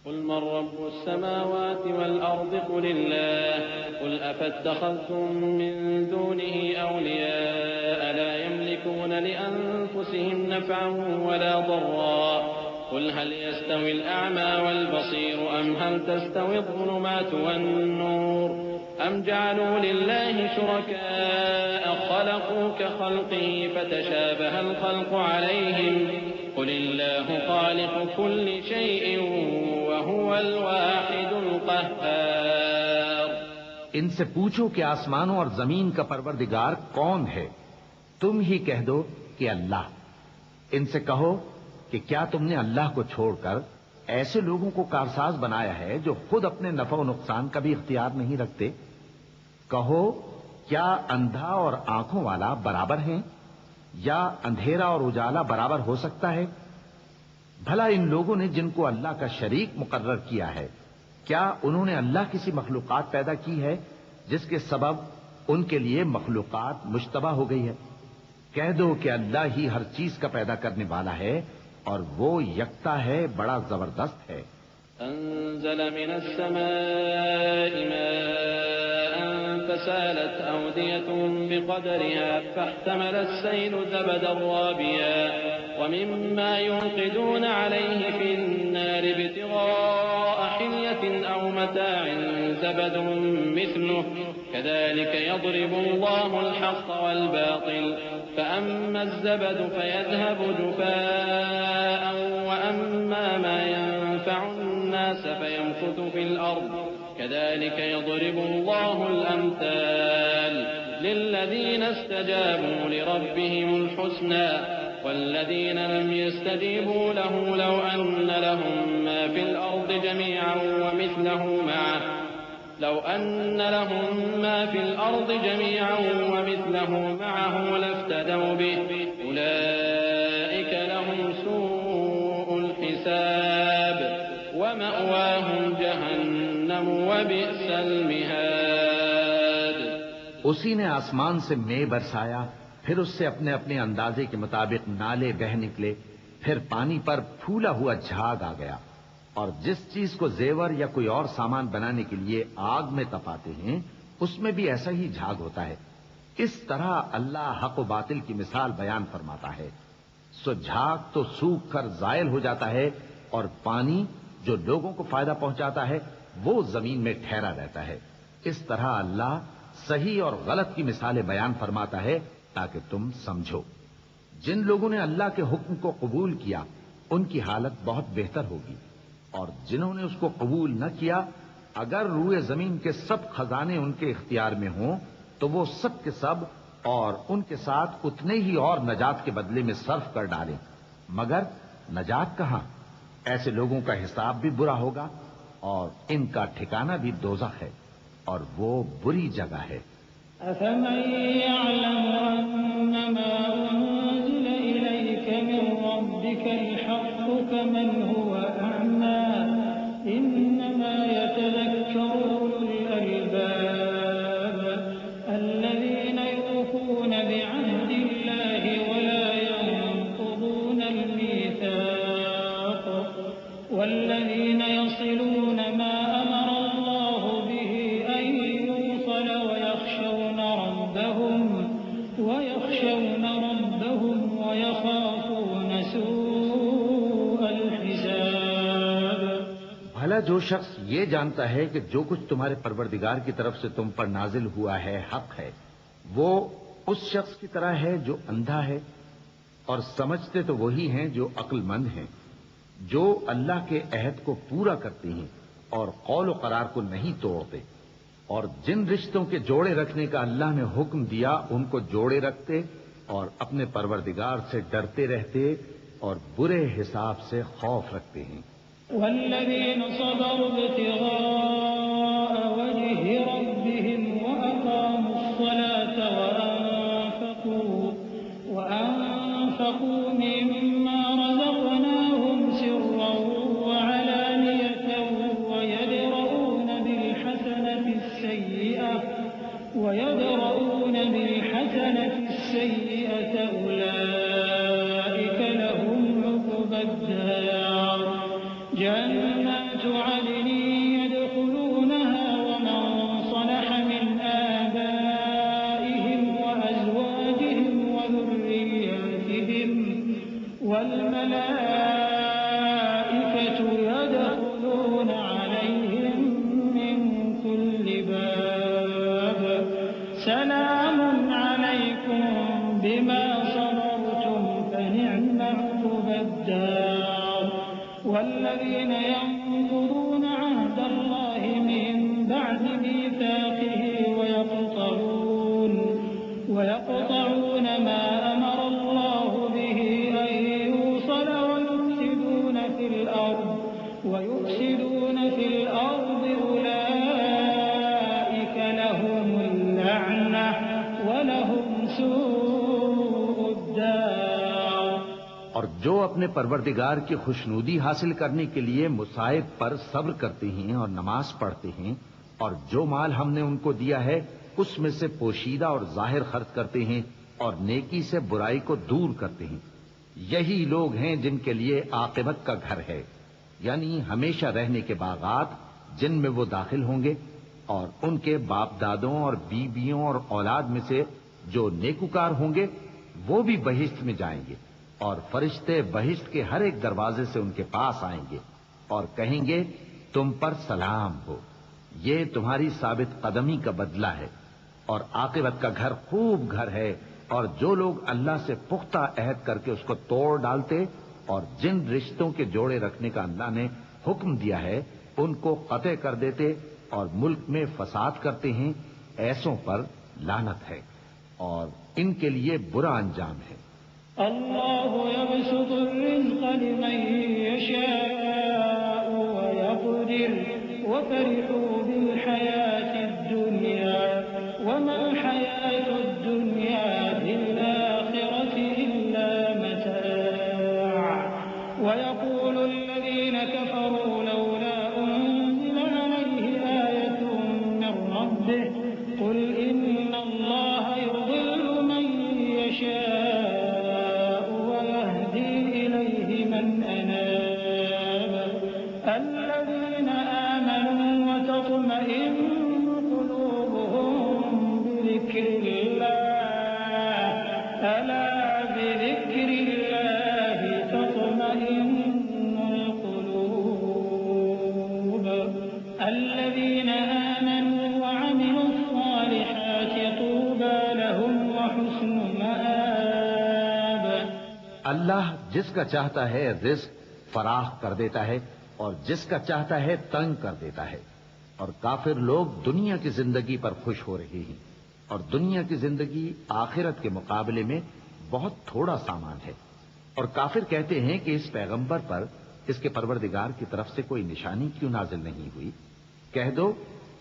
قل من رب السماوات والأرض قل الله قل أفاتخذتم من دونه أولياء لا يملكون لأنفسهم نفعا ولا ضرا قل هل يستوي الأعمى والبصير أم هل تستوي الظلمات والنور أم جعلوا لله شركاء خلقوا كخلقه فتشابه الخلق عليهم قل الله خالق كل شيء وهو الواحد القهار۔ ان سے پوچھو کہ آسمانوں اور زمین کا پروردگار کون ہے؟ تم ہی کہہ دو کہ اللہ۔ ان سے کہو کہ کیا تم نے اللہ کو چھوڑ کر ایسے لوگوں کو کارساز بنایا ہے جو خود اپنے نفع و نقصان کا بھی اختیار نہیں رکھتے؟ کہو کیا اندھا اور آنکھوں والا برابر ہیں یا اندھیرا اور اجالا برابر ہو سکتا ہے؟ بھلا ان لوگوں نے جن کو اللہ کا شریک مقرر کیا ہے کیا انہوں نے اللہ کسی مخلوقات پیدا کی ہے جس کے سبب ان کے لیے مخلوقات مشتبہ ہو گئی ہے؟ کہہ دو کہ اللہ ہی ہر چیز کا پیدا کرنے والا ہے اور وہ یکتا ہے، بڑا زبردست ہے۔ انزل من السماء ماء فسالت أودية بقدرها فاحتمل السيل زبدا رابيا ومما يوقدون عليه في النار ابتغاء حلية أو متاع زبد مثله كذلك يضرب الله الحق والباطل فأما الزبد فيذهب جفاء وأما ما ينفع الناس فيمكث في الأرض كذلك يضرب الله الأمثال للذين استجابوا لربهم الحسنى والذين لم يستجيبوا له لو أن لهم ما في الأرض جميعا ومثله معه لافتدوا به أولئك لهم سوء الحساب ومأواهم جهنم وبئس المهاد۔ اسی نے آسمان سے مے برسایا، پھر اس سے اپنے اپنے اندازے کے مطابق نالے بہہ نکلے، پھر پانی پر پھولا ہوا جھاگ آ گیا، اور جس چیز کو زیور یا کوئی اور سامان بنانے کے لیے آگ میں تپاتے ہیں اس میں بھی ایسا ہی جھاگ ہوتا ہے۔ اس طرح اللہ حق و باطل کی مثال بیان فرماتا ہے۔ سو جھاگ تو سوکھ کر زائل ہو جاتا ہے اور پانی جو لوگوں کو فائدہ پہنچاتا ہے وہ زمین میں ٹھہرا رہتا ہے۔ اس طرح اللہ صحیح اور غلط کی مثالیں بیان فرماتا ہے تاکہ تم سمجھو۔ جن لوگوں نے اللہ کے حکم کو قبول کیا ان کی حالت بہت بہتر ہوگی، اور جنہوں نے اس کو قبول نہ کیا اگر روئے زمین کے سب خزانے ان کے اختیار میں ہوں تو وہ سب کے سب اور ان کے ساتھ اتنے ہی اور نجات کے بدلے میں صرف کر ڈالیں، مگر نجات کہاں؟ ایسے لوگوں کا حساب بھی برا ہوگا اور ان کا ٹھکانہ بھی دوزخ ہے، اور وہ بری جگہ ہے۔ أفمن يعلم أنما أنزل إليك من ربك الحق كمن هو أعمى إنما يتذكر أولو الألباب الذين يوفون بعهد الله ولا ينقضون الميثاق والذين يصلون ما أمر الله به أن يوصل ويخشون ربهم ويخافون سوء الحساب۔ بھلا جو شخص یہ جانتا ہے کہ جو کچھ تمہارے پروردگار کی طرف سے تم پر نازل ہوا ہے حق ہے، وہ اس شخص کی طرح ہے جو اندھا ہے، اور سمجھتے تو وہی ہیں جو عقل مند ہیں، جو اللہ کے عہد کو پورا کرتے ہیں اور قول و قرار کو نہیں توڑتے، اور جن رشتوں کے جوڑے رکھنے کا اللہ نے حکم دیا ان کو جوڑے رکھتے اور اپنے پروردگار سے ڈرتے رہتے اور برے حساب سے خوف رکھتے ہیں۔ والذين صبروا ابتغاء وجه ربهم وأقاموا الصلاة وأنفقوا السيئة أولئك لهم عقبى الدار جنات عدن يدخلونها ومن صلح من آبائهم وأزواجهم وذرياتهم والملائكة يدخلون عليهم من كل باب سلام عليكم بما صبرتم فنعم عقبى الدار والذين ينقضون عهد الله من بعد ميثاقه ويقطعون ما أمر الله به أن يوصل ويفسدون في الأرض أولئك لهم اللعنة ولهم سوء الدار۔ اور جو اپنے پروردگار کی خوشنودی حاصل کرنے کے لیے مصائب پر صبر کرتے ہیں اور نماز پڑھتے ہیں، اور جو مال ہم نے ان کو دیا ہے اس میں سے پوشیدہ اور ظاہر خرچ کرتے ہیں اور نیکی سے برائی کو دور کرتے ہیں، یہی لوگ ہیں جن کے لیے عاقبت کا گھر ہے، یعنی ہمیشہ رہنے کے باغات جن میں وہ داخل ہوں گے، اور ان کے باپ دادوں اور بیویوں اور اولاد میں سے جو نیکوکار ہوں گے وہ بھی بہشت میں جائیں گے، اور فرشتے بہشت کے ہر ایک دروازے سے ان کے پاس آئیں گے اور کہیں گے تم پر سلام ہو، یہ تمہاری ثابت قدمی کا بدلہ ہے، اور عاقبت کا گھر خوب گھر ہے۔ اور جو لوگ اللہ سے پختہ عہد کر کے اس کو توڑ ڈالتے اور جن رشتوں کے جوڑے رکھنے کا اللہ نے حکم دیا ہے ان کو قطع کر دیتے اور ملک میں فساد کرتے ہیں، ایسوں پر لعنت ہے اور ان کے لیے برا انجام ہے۔ اللہ يبسط الرزق لمن يشاء ويقدر وفرحوا بالحياة الدنيا وما الحياة الدنيا في الآخرة إلا متاع ويقول الذين كفروا لولا أنزل عليه آية من ربه قل إن الله يضل من يشاء ويهدي إليه من أناب الذين آمنوا وتطمئن قلوبهم بذكر الله ألا بذكر الله تطمئن القلوب الذين آمنوا وعملوا الصالحات طوبى لهم وحسن مآب۔ اللہ جس کا چاہتا ہے رزق فراخ کر دیتا ہے اور جس کا چاہتا ہے تنگ کر دیتا ہے، اور کافر لوگ دنیا کی زندگی پر خوش ہو رہے ہیں، اور دنیا کی زندگی آخرت کے مقابلے میں بہت تھوڑا سامان ہے۔ اور کافر کہتے ہیں کہ اس پیغمبر پر اس کے پروردگار کی طرف سے کوئی نشانی کیوں نازل نہیں ہوئی؟ کہہ دو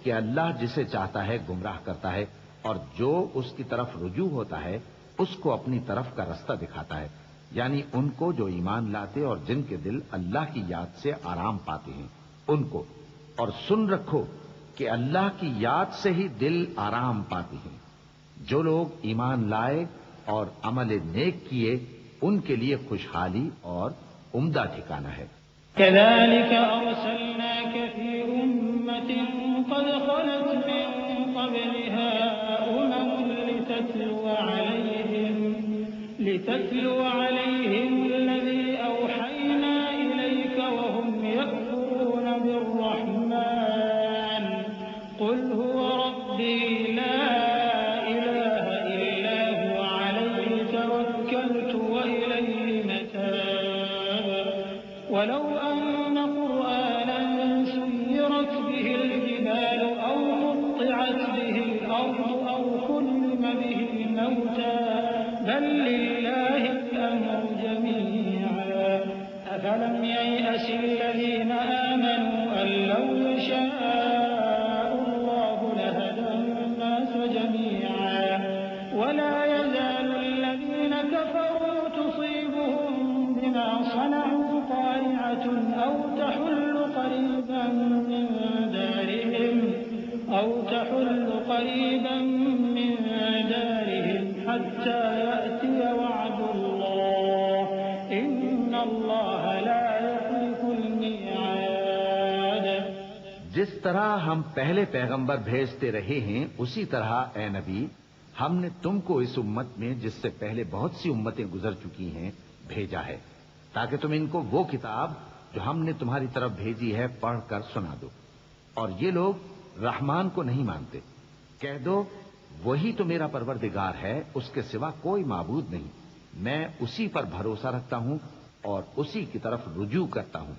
کہ اللہ جسے چاہتا ہے گمراہ کرتا ہے، اور جو اس کی طرف رجوع ہوتا ہے اس کو اپنی طرف کا رستہ دکھاتا ہے، یعنی ان کو جو ایمان لاتے اور جن کے دل اللہ کی یاد سے آرام پاتے ہیں ان کو۔ اور سن رکھو کہ اللہ کی یاد سے ہی دل آرام پاتے ہیں۔ جو لوگ ایمان لائے اور عمل نیک کیے ان کے لیے خوشحالی اور عمدہ ٹھکانہ ہے۔ كذلك أرسلناك في أمة قد خلت من قبلها أمم لتتلو عليهم الذي أوحينا إليك وهم يكفرون بالرحمن قل هو ربي لا إله إلا هو عليه توكلت وإليه متاب ولو أن قرآنا سيرت به الجبال أو قطعت به الأرض أو كلم به الموتى بل لله الأمر جميعا أفلم ييأس الذين آمنوا أن لو يشاء الله لهدى الناس جميعا ولا يزال الذين كفروا تصيبهم بما صنعوا قارعة أو تحل قريبا من دارهم حتى الله لا يخلف الميعاد. جس طرح ہم پہلے پیغمبر بھیجتے رہے ہیں اسی طرح اے نبی ہم نے تم کو اس امت میں جس سے پہلے بہت سی امتیں گزر چکی ہیں بھیجا ہے تاکہ تم ان کو وہ کتاب جو ہم نے تمہاری طرف بھیجی ہے پڑھ کر سنا دو. اور یہ لوگ رحمان کو نہیں مانتے. کہہ دو وہی تو میرا پروردگار ہے، اس کے سوا کوئی معبود نہیں. میں اسی پر بھروسہ رکھتا ہوں اور اسی کی طرف رجوع کرتا ہوں.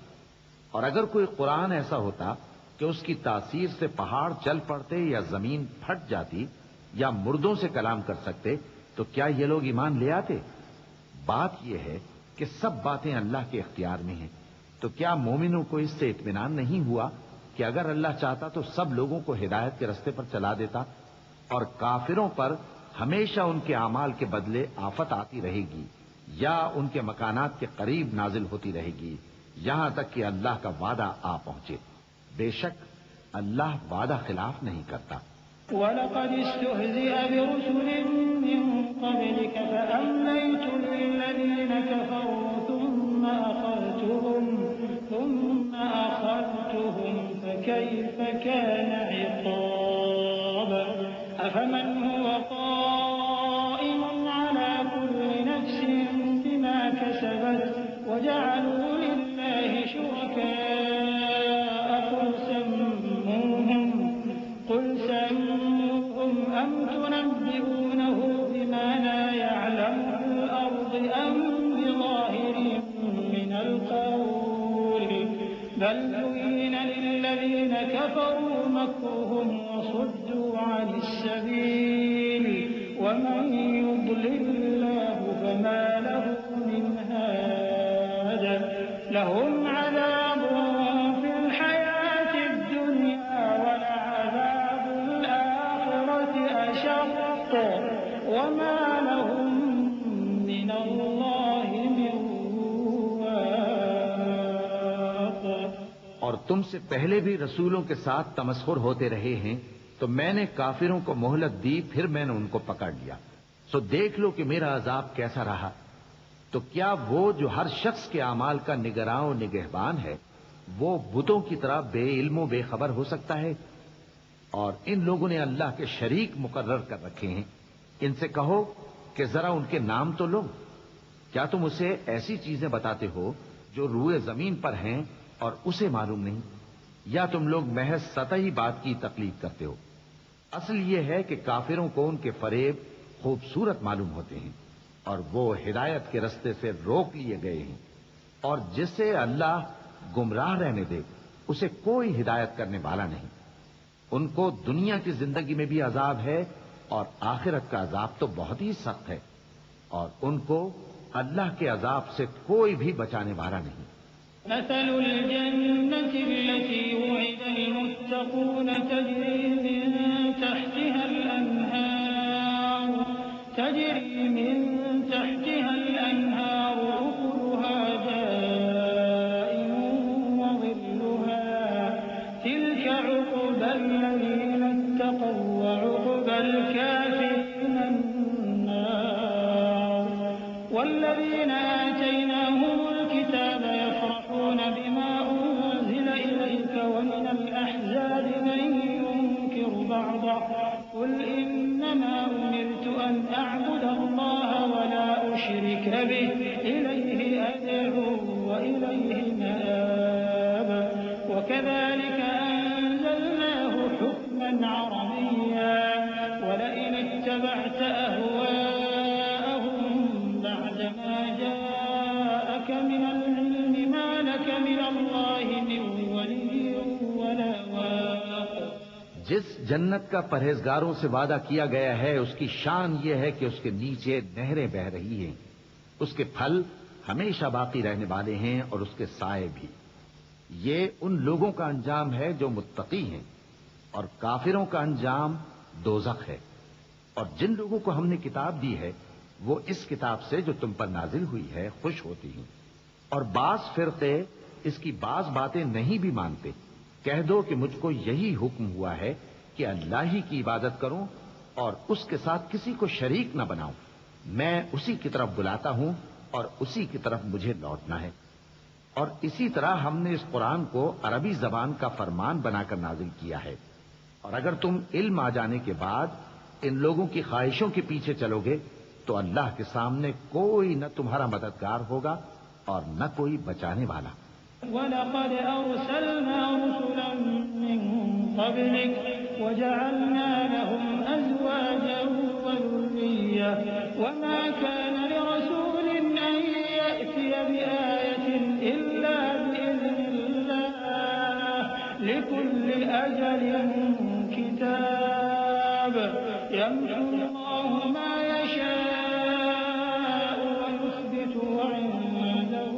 اور اگر کوئی قرآن ایسا ہوتا کہ اس کی تاثیر سے پہاڑ چل پڑتے یا زمین پھٹ جاتی یا مردوں سے کلام کر سکتے تو کیا یہ لوگ ایمان لے آتے؟ بات یہ ہے کہ سب باتیں اللہ کے اختیار میں ہیں. تو کیا مومنوں کو اس سے اطمینان نہیں ہوا کہ اگر اللہ چاہتا تو سب لوگوں کو ہدایت کے رستے پر چلا دیتا؟ اور کافروں پر ہمیشہ ان کے اعمال کے بدلے آفت آتی رہے گی یا ان کے مکانات کے قریب نازل ہوتی رہے گی یہاں تک کہ اللہ کا وعدہ آ پہنچے. بے شک اللہ وعدہ خلاف نہیں کرتا. وَلَقَدِ اسْتُهْزِئَ بِرُسُلٍ مِّن قَبْلِكَ فَأَمْلَيْتُ لِلَّذِينَ كَفَرُوا ثُمَّ أَخَذْتُهُمْ فَكَيْفَ كَانَ عِقَابِ. أَفَمَنْ هُوَ قَائِمٌ عَلَى كُلِّ نَفْسٍ بِمَا كَسَبَتْ وَجَعَلُوا لِلَّهِ شُرَكَاءَ قُلْ سَمُّوهُمْ أَمْ تُنَبِّئُونَهُ بِمَا لَا يَعْلَمُ فِي الْأَرْضِ أَمْ بِظَاهِرٍ مِّنَ الْقَوْلِ بَلْ زُيِّنَ لِلَّذِينَ كَفَرُوا مَكْرُهُمْ وَصُدُّوا عَنِ السَّبِيلِ وَمَن يُضْلِلِ اللَّهُ فَمَا لَهُ مِنْ هَادٍ. لَهُمْ عَذَابٌ فِي الْحَيَاةِ الدُّنْيَا وَلَعَذَابُ الْآخِرَةِ أَشَقُّ وَمَا لَهُم مِّنَ اللَّهِ مِن وَاقٍ. اور تم سے پہلے بھی رسولوں کے ساتھ تمسخر ہوتے رہے ہیں تو میں نے کافروں کو مہلت دی پھر میں نے ان کو پکڑ لیا. سو دیکھ لو کہ میرا عذاب کیسا رہا. تو کیا وہ جو ہر شخص کے اعمال کا نگراں و نگہبان ہے وہ بتوں کی طرح بے علم و بے خبر ہو سکتا ہے؟ اور ان لوگوں نے اللہ کے شریک مقرر کر رکھے ہیں. ان سے کہو کہ ذرا ان کے نام تو لو. کیا تم اسے ایسی چیزیں بتاتے ہو جو روئے زمین پر ہیں اور اسے معلوم نہیں؟ یا تم لوگ محض سطحی بات کی تقلید کرتے ہو؟ اصل یہ ہے کہ کافروں کو ان کے فریب خوبصورت معلوم ہوتے ہیں اور وہ ہدایت کے رستے سے روک لیے گئے ہیں. اور جسے اللہ گمراہ رہنے دے اسے کوئی ہدایت کرنے والا نہیں. ان کو دنیا کی زندگی میں بھی عذاب ہے اور آخرت کا عذاب تو بہت ہی سخت ہے اور ان کو اللہ کے عذاب سے کوئی بھی بچانے والا نہیں. مثل الجنة التي وعد المتقون تجري من تحتها الأنهار أكلها دائم وظلها تلك عقبى الذين اتقوا وعقبى الكافرين النار. والذين آتيناهم الكتاب يفرحون بما أنزل إليك ومن الأحزاب من ينكر بعضه قل إنما أمرت أن أعبد الله ولا أشرك به إليه أدعو وإليه مآب. وكذلك أنزلناه حكما عربيا ولئن اتبعت أهواءهم بعدما جاءك من العلم ما لك من الله من ولي ولا واق. جس جنت کا پرہیزگاروں سے وعدہ کیا گیا ہے اس کی شان یہ ہے کہ اس کے نیچے نہریں بہ رہی ہیں. اس کے پھل ہمیشہ باقی رہنے والے ہیں اور اس کے سائے بھی. یہ ان لوگوں کا انجام ہے جو متقی ہیں اور کافروں کا انجام دوزخ ہے. اور جن لوگوں کو ہم نے کتاب دی ہے وہ اس کتاب سے جو تم پر نازل ہوئی ہے خوش ہوتی ہیں اور بعض فرقے اس کی بعض باتیں نہیں بھی مانتے. کہہ دو کہ مجھ کو یہی حکم ہوا ہے کہ اللہ ہی کی عبادت کروں اور اس کے ساتھ کسی کو شریک نہ بناؤں. میں اسی کی طرف بلاتا ہوں اور اسی کی طرف مجھے لوٹنا ہے۔ اور اسی طرح ہم نے اس قرآن کو عربی زبان کا فرمان بنا کر نازل کیا ہے، اور اگر تم علم آ جانے کے بعد ان لوگوں کی خواہشوں کے پیچھے چلو گے تو اللہ کے سامنے کوئی نہ تمہارا مددگار ہوگا اور نہ کوئی بچانے والا۔ وَلَقَدْ أَرْسَلْنَا رُسُلًا مِّن قَبْلِكَ وَجَعَلْنَا لَهُمْ أَزْوَاجًا وَذُرِّيَّةً وَمَا كَانَ لِرَسُولٍ أَن يَأْتِيَ بِآيَةٍ إِلَّا بِإِذْنِ اللَّهِ لِكُلِّ أَجَلٍ كِتَابٌ يَمْحُو اللَّهُ مَا يَشَاءُ وَيُثْبِتُ وَعِندَهُ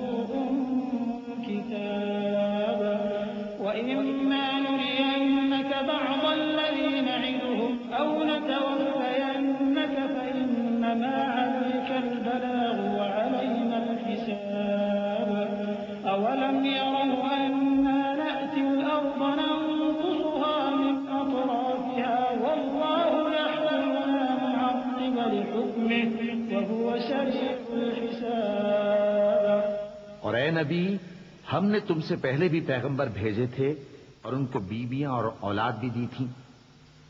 وَإِمَّا نُرِيَنَّكَ بَعْضَ الَّذِي نَعِدُهُمْ أَوْ نَتَوَفَّيَنَّكَ فَإِنَّمَا عَلَيْكَ الْبَلَاغُ وَعَلَيْنَا الْحِسَابُ أَوَلَمْ يَرَوْا أَنَّا نَأْتِي الْأَرْضَ نَنقُصُهَا مِنْ أَطْرَافِهَا وَاللَّهُ يَحْكُمُ لَا مُعَقِّبَ لِحُكْمِهِ وَهُوَ سَرِيعُ الْحِسَابِ۔ اور اے نبی، ہم نے تم سے پہلے بھی پیغمبر بھیجے تھے اور ان کو بیویاں اور اولاد بھی دی تھی،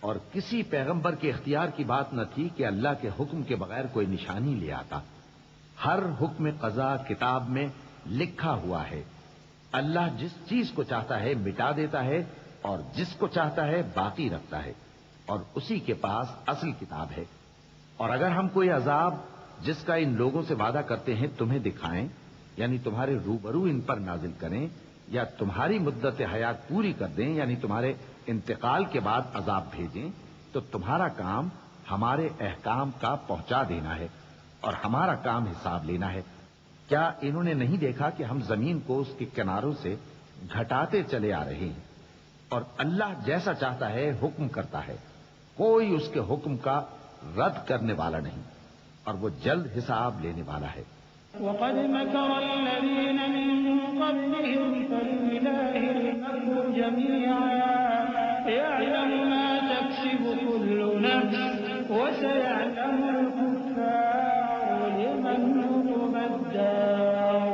اور کسی پیغمبر کے اختیار کی بات نہ تھی کہ اللہ کے حکم کے بغیر کوئی نشانی لے آتا۔ ہر حکم قضا کتاب میں لکھا ہوا ہے۔ اللہ جس چیز کو چاہتا ہے مٹا دیتا ہے اور جس کو چاہتا ہے باقی رکھتا ہے، اور اسی کے پاس اصل کتاب ہے۔ اور اگر ہم کوئی عذاب جس کا ان لوگوں سے وعدہ کرتے ہیں تمہیں دکھائیں، یعنی تمہارے روبرو ان پر نازل کریں، یا تمہاری مدت حیات پوری کر دیں، یعنی تمہارے انتقال کے بعد عذاب بھیجیں، تو تمہارا کام ہمارے احکام کا پہنچا دینا ہے اور ہمارا کام حساب لینا ہے۔ کیا انہوں نے نہیں دیکھا کہ ہم زمین کو اس کے کناروں سے گھٹاتے چلے آ رہے ہیں؟ اور اللہ جیسا چاہتا ہے حکم کرتا ہے، کوئی اس کے حکم کا رد کرنے والا نہیں، اور وہ جلد حساب لینے والا ہے۔ وَقَدْ مَكَرَ الَّذِينَ مِن قَبْلِهِمْ فَلِلَّهِ الْمَكْرُ جَمِيعًا يَعْلَمُ مَا تَكْسِبُ كُلُّ نَفْسٍ وَسَيَعْلَمُ الْكُفَّارُ لِمَنْ عُقْبَى الدَّارِ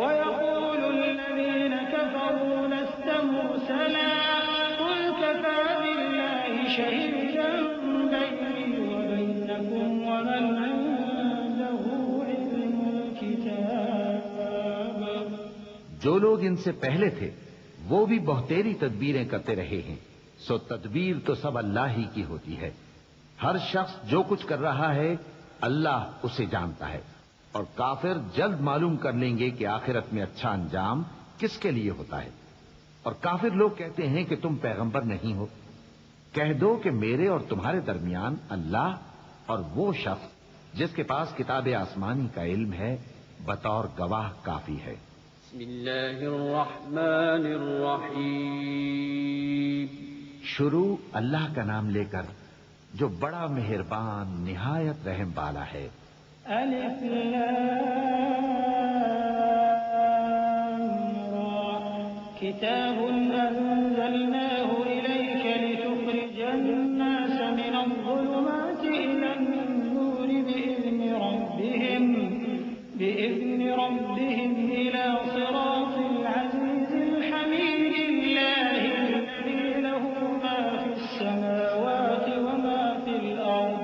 وَيَقُولُ الَّذِينَ كَفَرُوا لَسْتَ مُرْسَلًا قُلْ كَفَىٰ بِاللَّهِ شَهِيدًا بَيْنِي وَبَيْنَكُمْ وَمَنْ عِندَهُ عِلْمُ الْكِتَابِ۔ جو لوگ ان سے پہلے تھے وہ بھی بہتیری تدبیریں کرتے رہے ہیں، سو تدبیر تو سب اللہ ہی کی ہوتی ہے۔ ہر شخص جو کچھ کر رہا ہے اللہ اسے جانتا ہے، اور کافر جلد معلوم کر لیں گے کہ آخرت میں اچھا انجام کس کے لیے ہوتا ہے۔ اور کافر لوگ کہتے ہیں کہ تم پیغمبر نہیں ہو، کہہ دو کہ میرے اور تمہارے درمیان اللہ اور وہ شخص جس کے پاس کتاب آسمانی کا علم ہے بطور گواہ کافی ہے۔ بسم اللہ الرحمن الرحیم۔ شروع اللہ کا نام لے کر جو بڑا مہربان نہایت رحم والا ہے۔ الف لام را کتاب انزلناه الیک لتخرج الناس من الظلمات الى النور بإذن ربهم إلى صراط العزيز الحميد الله الذي له ما في السماوات وما في الأرض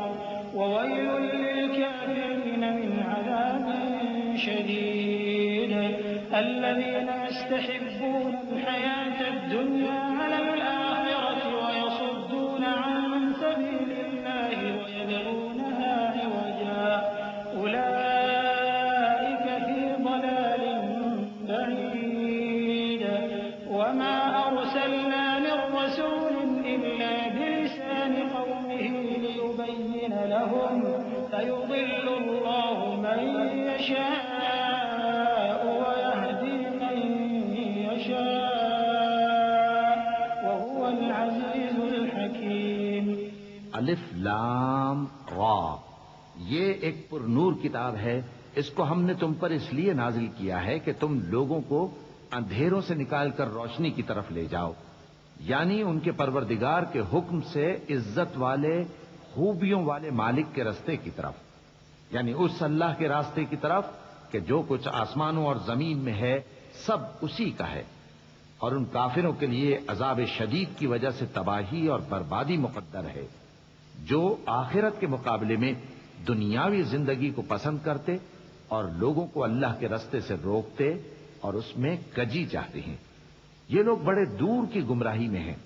وويل للكافرين من عذاب شديد الذين يستحبون الحياة الدنيا على الآخرة ويصدون عن سبيل الله ويبغونها عوجا أولئك في ضلال بعيد وما أرسلنا من رسول إلا بلسان قومه ليبين لهم فيضل الله من يشاء ويهدي من يشاء وهو العزيز الحكيم۔ الف لام را، یہ ایک پر نور کتاب ہے، اس کو ہم نے تم پر اس لیے نازل کیا ہے کہ تم لوگوں کو اندھیروں سے نکال کر روشنی کی طرف لے جاؤ، یعنی ان کے پروردگار کے حکم سے عزت والے خوبیوں والے مالک کے راستے کی طرف، یعنی اس اللہ کے راستے کی طرف کہ جو کچھ آسمانوں اور زمین میں ہے سب اسی کا ہے، اور ان کافروں کے لیے عذاب شدید کی وجہ سے تباہی اور بربادی مقدر ہے، جو آخرت کے مقابلے میں دنیاوی زندگی کو پسند کرتے اور لوگوں کو اللہ کے رستے سے روکتے اور اس میں کجی چاہتے ہیں۔ یہ لوگ بڑے دور کی گمراہی میں ہیں،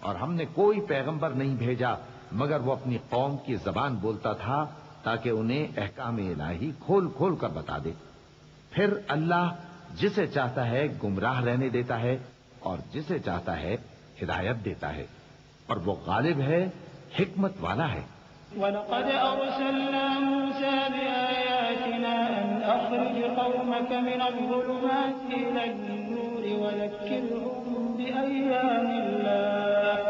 اور ہم نے کوئی پیغمبر نہیں بھیجا مگر وہ اپنی قوم کی زبان بولتا تھا تاکہ انہیں احکام الہی کھول کھول کر بتا دے۔ پھر اللہ جسے چاہتا ہے گمراہ رہنے دیتا ہے اور جسے چاہتا ہے ہدایت دیتا ہے، اور وہ غالب ہے، حکمت والا ہے۔ وَلَقَدْ أَرْسَلْنَا مُوسَىٰ بِآيَاتِنَا أَنْ أَخْرِجْ قَوْمَكَ مِنَ الظُّلُمَاتِ إِلَى النُّورِ وَذَكِّرْهُم بِأَيَّامِ اللَّهِ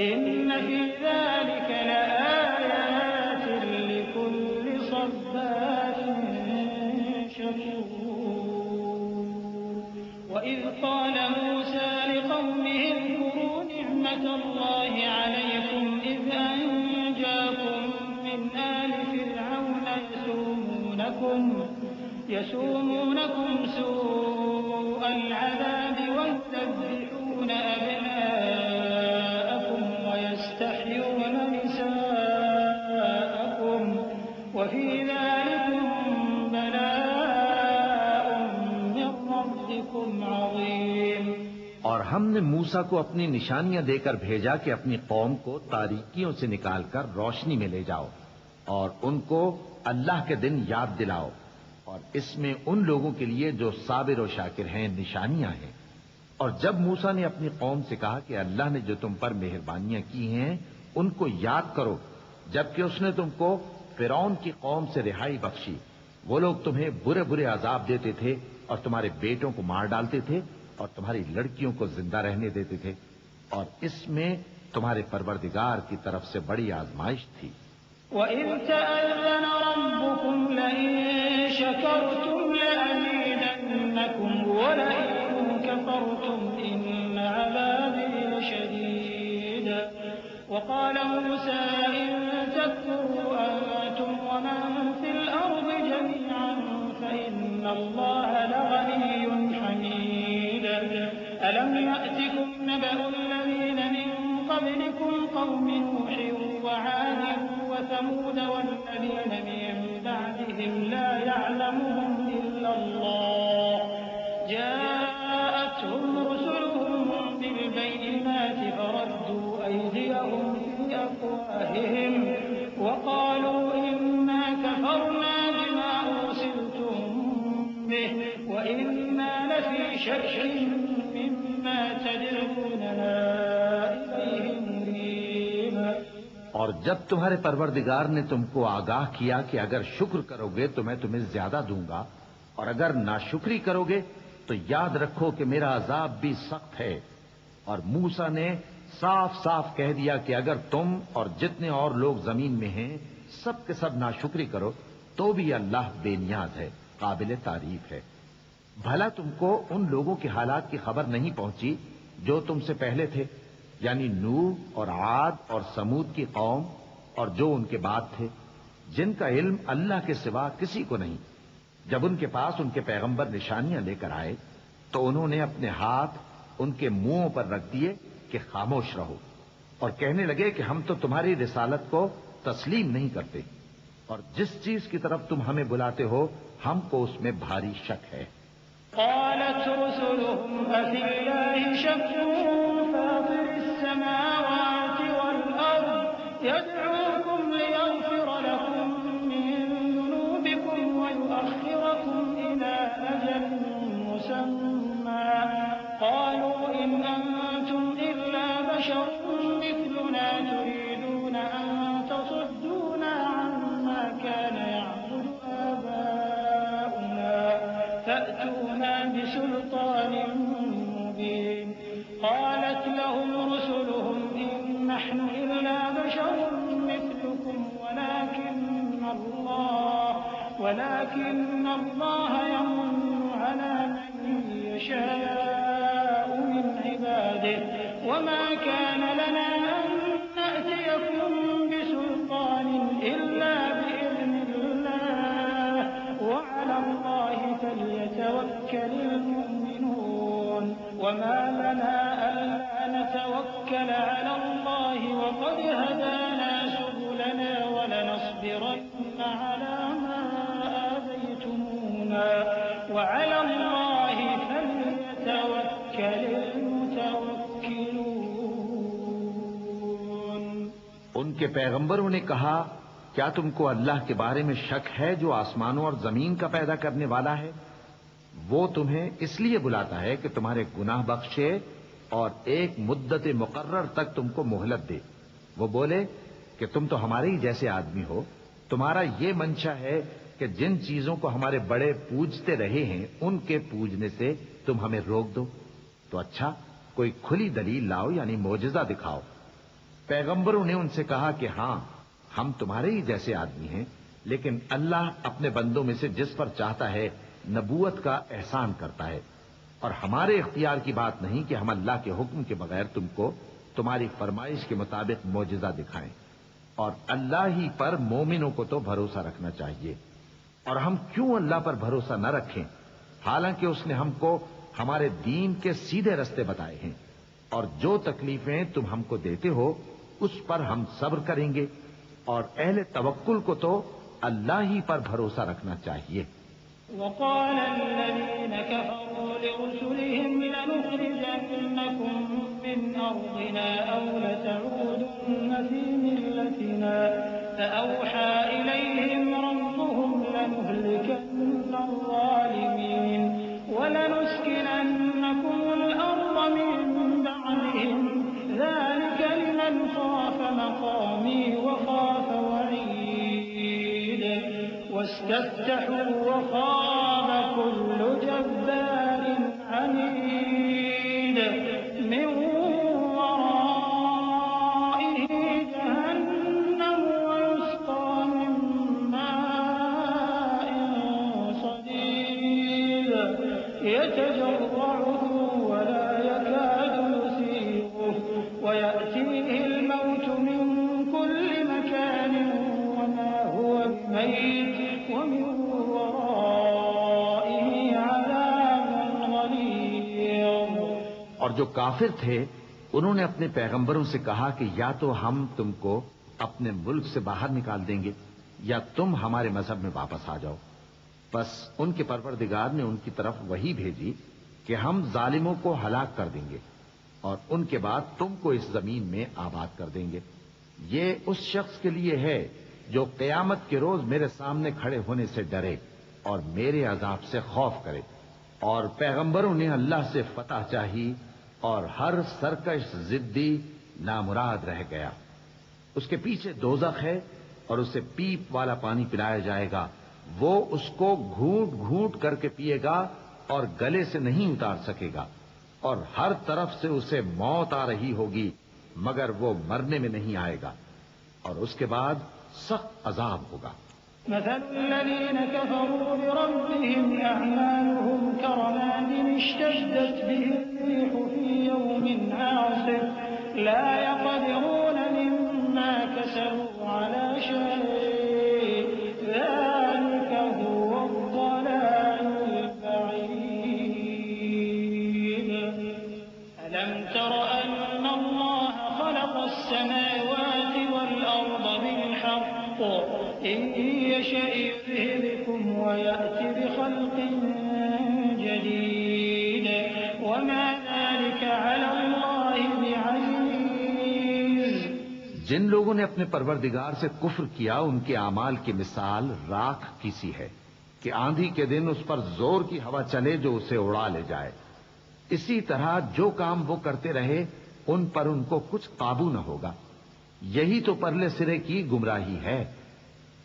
إِنَّ فِي ذَلِكَ لَآيَاتٍ لِكُلِّ صَبَّارٍ شَكُورٍ وَإِذْ قَالَ مُوسَىٰ لِقَوْمِهِ اذْكُرُوا نِعْمَةَ اللَّهِ عَلَيْكُمْ إِذْ أَنجَاكُم مِّنْ آلِ فِرْعَوْنَ يَسُومُونَكُمْ سُوءَ الْعَذَابِ وَيُذَبِّحُونَ أَبْنَاءَكُمْ وَيَسْتَحْيُونَ نِسَاءَكُمْ وَفِي ذَلِكُمْ بَلَاءٌ مِّن رَّبِّكُمْ عَظِيمٌ۔ اور ہم نے موسیٰ کو اپنی نشانیاں دے کر بھیجا کہ اپنی قوم کو تاریکیوں سے نکال کر روشنی میں لے جاؤ اور ان کو اللہ کے دن یاد دلاؤ، اور اس میں ان لوگوں کے لیے جو صابر و شاکر ہیں نشانیاں ہیں۔ اور جب موسیٰ نے اپنی قوم سے کہا کہ اللہ نے جو تم پر مہربانیاں کی ہیں ان کو یاد کرو، جبکہ اس نے تم کو فرعون کی قوم سے رہائی بخشی، وہ لوگ تمہیں برے برے عذاب دیتے تھے اور تمہارے بیٹوں کو مار ڈالتے تھے اور تمہاری لڑکیوں کو زندہ رہنے دیتے تھے، اور اس میں تمہارے پروردگار کی طرف سے بڑی آزمائش تھی۔ وَإِذْ تَأَذَّنَ رَبُّكُمْ لَئِن شَكَرْتُمْ لَأَزِيدَنَّكُمْ وَلَئِن كَفَرْتُمْ إِنَّ عَذَابِي لَشَدِيدٌ وَقَالَ مُوسَىٰ إِن تَكْفُرُوا أَنتُمْ وَمَن فِي الْأَرْضِ جَمِيعًا فَإِنَّ اللَّهَ لَغَنِيٌّ حَمِيدٌ أَلَمْ يَأْتِكُمْ نَبَأُ الَّذِينَ مِن قَبْلِكُمْ قَوْمِ نُوحٍ وَعَادٍ وَثَمُودَ وَالَّذِينَ مِن بَعْدِهِمْ لَا يَعْلَمُهُمْ إِلَّا اللَّهُ جَاءَتْهُمْ رُسُلُهُم بِالْبَيِّنَاتِ فَرَدُّوا أَيْدِيَهُمْ فِي أَفْوَاهِهِمْ وَقَالُوا إِنَّا كَفَرْنَا بِمَا أُرْسِلْتُم بِهِ وَإِنَّا لَفِي شَكٍّ مِّمَّا تَدْعُونَنَا إِلَيْهِ مُرِيبٍ۔ اور جب تمہارے پروردگار نے تم کو آگاہ کیا کہ اگر شکر کرو گے تو میں تمہیں زیادہ دوں گا، اور اگر ناشکری کرو گے تو یاد رکھو کہ میرا عذاب بھی سخت ہے، اور موسیٰ نے صاف صاف کہہ دیا کہ اگر تم اور جتنے اور لوگ زمین میں ہیں سب کے سب ناشکری کرو تو بھی اللہ بے نیاز ہے، قابل تعریف ہے۔ بھلا تم کو ان لوگوں کے حالات کی خبر نہیں پہنچی جو تم سے پہلے تھے، یعنی نوح اور عاد اور سمود کی قوم اور جو ان کے بعد تھے، جن کا علم اللہ کے سوا کسی کو نہیں۔ جب ان کے پاس ان کے پیغمبر نشانیاں لے کر آئے تو انہوں نے اپنے ہاتھ ان کے منہوں پر رکھ دیے کہ خاموش رہو، اور کہنے لگے کہ ہم تو تمہاری رسالت کو تسلیم نہیں کرتے، اور جس چیز کی طرف تم ہمیں بلاتے ہو ہم کو اس میں بھاری شک ہے۔ قالت رسلهم أفي الله شك فاطر السماوات والأرض يدعوكم ليغفر لكم من ذنوبكم ويؤخركم إلى أجل مسمى قالوا إن أنتم إلا بشر مثلنا تريدون أن تصدونا عما كان يعبد آباؤنا فأتونا بسلطان مبين قالت لهم رسلهم إن نحن إلا بشر مثلكم ولكن الله يمن على من يشاء من عباده وما كان لنا أن نأتيكم بسلطان إلا بإذن الله وعلى الله وعلى الله فليتوكل المتوكلون۔ ان کے پیغمبروں نے کہا کیا تم کو اللہ کے بارے میں شک ہے جو آسمانوں اور زمین کا پیدا کرنے والا ہے؟ وہ تمہیں اس لیے بلاتا ہے کہ تمہارے گناہ بخشے اور ایک مدت مقرر تک تم کو مہلت دے۔ وہ بولے کہ تم تو ہمارے ہی جیسے آدمی ہو، تمہارا یہ منشا ہے کہ جن چیزوں کو ہمارے بڑے پوجتے رہے ہیں ان کے پوجنے سے تم ہمیں روک دو، تو اچھا کوئی کھلی دلیل لاؤ، یعنی معجزہ دکھاؤ۔ پیغمبروں نے ان سے کہا کہ ہاں ہم تمہارے ہی جیسے آدمی ہیں، لیکن اللہ اپنے بندوں میں سے جس پر چاہتا ہے نبوت کا احسان کرتا ہے، اور ہمارے اختیار کی بات نہیں کہ ہم اللہ کے حکم کے بغیر تم کو تمہاری فرمائش کے مطابق معجزہ دکھائیں، اور اللہ ہی پر مومنوں کو تو بھروسہ رکھنا چاہیے۔ اور ہم کیوں اللہ پر بھروسہ نہ رکھیں حالانکہ اس نے ہم کو ہمارے دین کے سیدھے رستے بتائے ہیں، اور جو تکلیفیں تم ہم کو دیتے ہو اس پر ہم صبر کریں گے، اور اہل توکل کو تو اللہ ہی پر بھروسہ رکھنا چاہیے۔ وقال الذين كفروا لرسلهم لنخرجنكم من أرضنا أو لتعودن في ملتنا فأوحى إليهم ربهم لنهلكن الظالمين ولنسكننكم الأرض من بعدهم ذلك لمن خاف مقامي وخاف وعيد واستفتحوا وخاب كل جبار عنيد من ورائه جهنم ويسقى من ماء صديد يتجرعه ولا يكاد يسيغه ويأتيه الموت من كل مكان وما هو بميت ومن ورائه عذاب غليظ۔ اور جو کافر تھے انہوں نے اپنے پیغمبروں سے کہا کہ یا تو ہم تم کو اپنے ملک سے باہر نکال دیں گے یا تم ہمارے مذہب میں واپس آ جاؤ۔ بس ان کے پروردگار نے ان کی طرف وحی بھیجی کہ ہم ظالموں کو ہلاک کر دیں گے اور ان کے بعد تم کو اس زمین میں آباد کر دیں گے۔ یہ اس شخص کے لیے ہے جو قیامت کے روز میرے سامنے کھڑے ہونے سے ڈرے اور میرے عذاب سے خوف کرے۔ اور پیغمبروں نے اللہ سے فتح چاہی اور ہر سرکش ضدی نامراد رہ گیا۔ اس کے پیچھے دوزخ ہے اور اسے پیپ والا پانی پلایا جائے گا، وہ اس کو گھونٹ گھونٹ کر کے پیے گا اور گلے سے نہیں اتار سکے گا، اور ہر طرف سے اسے موت آ رہی ہوگی مگر وہ مرنے میں نہیں آئے گا، اور اس کے بعد سخت عذاب ہوگا۔ مثل الذين كفروا بربهم أعمالهم كرماد اشتدت به الريح في يوم عاصف لا يقدرون مما كسبوا على شيء ذلك هو الضلال البعيد ألم تر أن الله خلق السماوات والأرض بالحق إن يشأ يذهبكم ويأتي بخلق جديد وما ذلك على الله بعزيز۔ جن لوگوں نے اپنے پروردگار سے کفر کیا ان کے اعمال کی مثال راکھ کی سی ہے کہ آندھی کے دن اس پر زور کی ہوا چلے جو اسے اڑا لے جائے۔ اسی طرح جو کام وہ کرتے رہے ان پر ان کو کچھ قابو نہ ہوگا۔ یہی تو پرلے سرے کی گمراہی ہے۔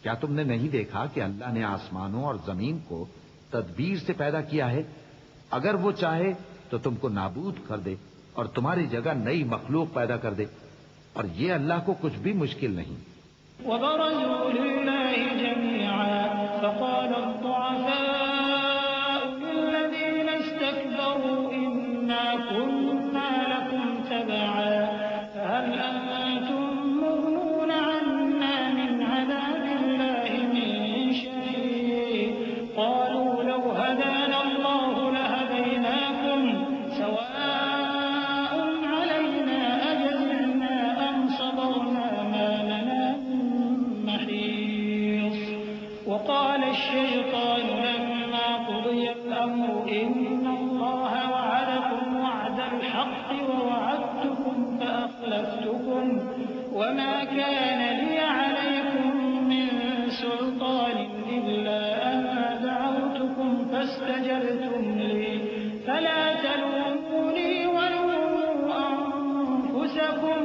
کیا تم نے نہیں دیکھا کہ اللہ نے آسمانوں اور زمین کو تدبیر سے پیدا کیا ہے؟ اگر وہ چاہے تو تم کو نابود کر دے اور تمہاری جگہ نئی مخلوق پیدا کر دے، اور یہ اللہ کو کچھ بھی مشکل نہیں۔ وبرزوا لله جميعا فقال الضعفاء للذين استكبروا إنا كنا لكم تبعا فهل أنتم مغنون عنا من عذاب الله من شيء قالوا لو هدانا الله لهديناكم سواء علينا أجزعنا أم صبرنا ما لنا من محيص وقال الشيطان لما قضي وقضي الأمر إن الله وعدكم وعد الحق ووعدتكم فأخلفتكم وما كان لي عليكم من سلطان إلا أن دعوتكم فاستجبتم لي فلا تلوموني ولوموا أنفسكم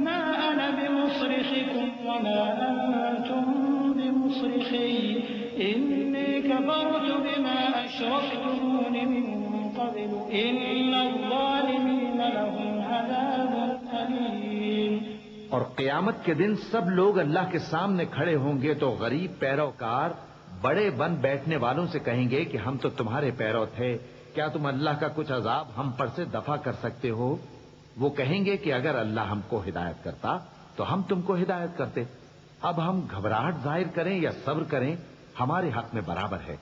ما أنا بمصرخكم وما أنتم بمصرخي إني كفرت بما أشركتمون من قبل إن الظالمين لهم عذاب أليم. اور قیامت کے دن سب لوگ اللہ کے سامنے کھڑے ہوں گے تو غریب پیروکار بڑے بن بیٹھنے والوں سے کہیں گے کہ ہم تو تمہارے پیرو تھے، کیا تم اللہ کا کچھ عذاب ہم پر سے دفع کر سکتے ہو؟ وہ کہیں گے کہ اگر اللہ ہم کو ہدایت کرتا تو ہم تم کو ہدایت کرتے. اب ہم گھبراہٹ ظاہر کریں یا صبر کریں ہمارے حق میں برابر ہے،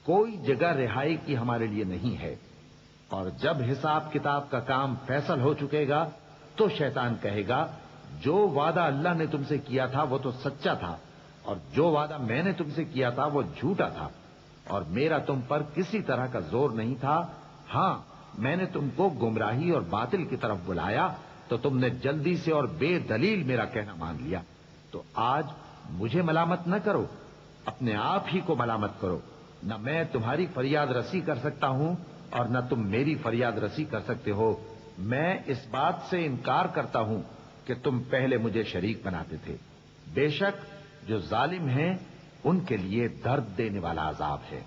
کوئی جگہ رہائی کی ہمارے لیے نہیں ہے. اور جب حساب کتاب کا کام فیصل ہو چکے گا تو شیطان کہے گا جو وعدہ اللہ نے تم سے کیا تھا وہ تو سچا تھا اور جو وعدہ میں نے تم سے کیا تھا وہ جھوٹا تھا اور میرا تم پر کسی طرح کا زور نہیں تھا. ہاں میں نے تم کو گمراہی اور باطل کی طرف بلایا تو تم نے جلدی سے اور بے دلیل میرا کہنا مان لیا. تو آج مجھے ملامت نہ کرو، اپنے آپ ہی کو ملامت کرو. نہ میں تمہاری فریاد رسی کر سکتا ہوں اور نہ تم میری فریاد رسی کر سکتے ہو. میں اس بات سے انکار کرتا ہوں کہ تم پہلے مجھے شریک بناتے تھے. بے شک جو ظالم ہیں ان کے لیے درد دینے والا عذاب ہے.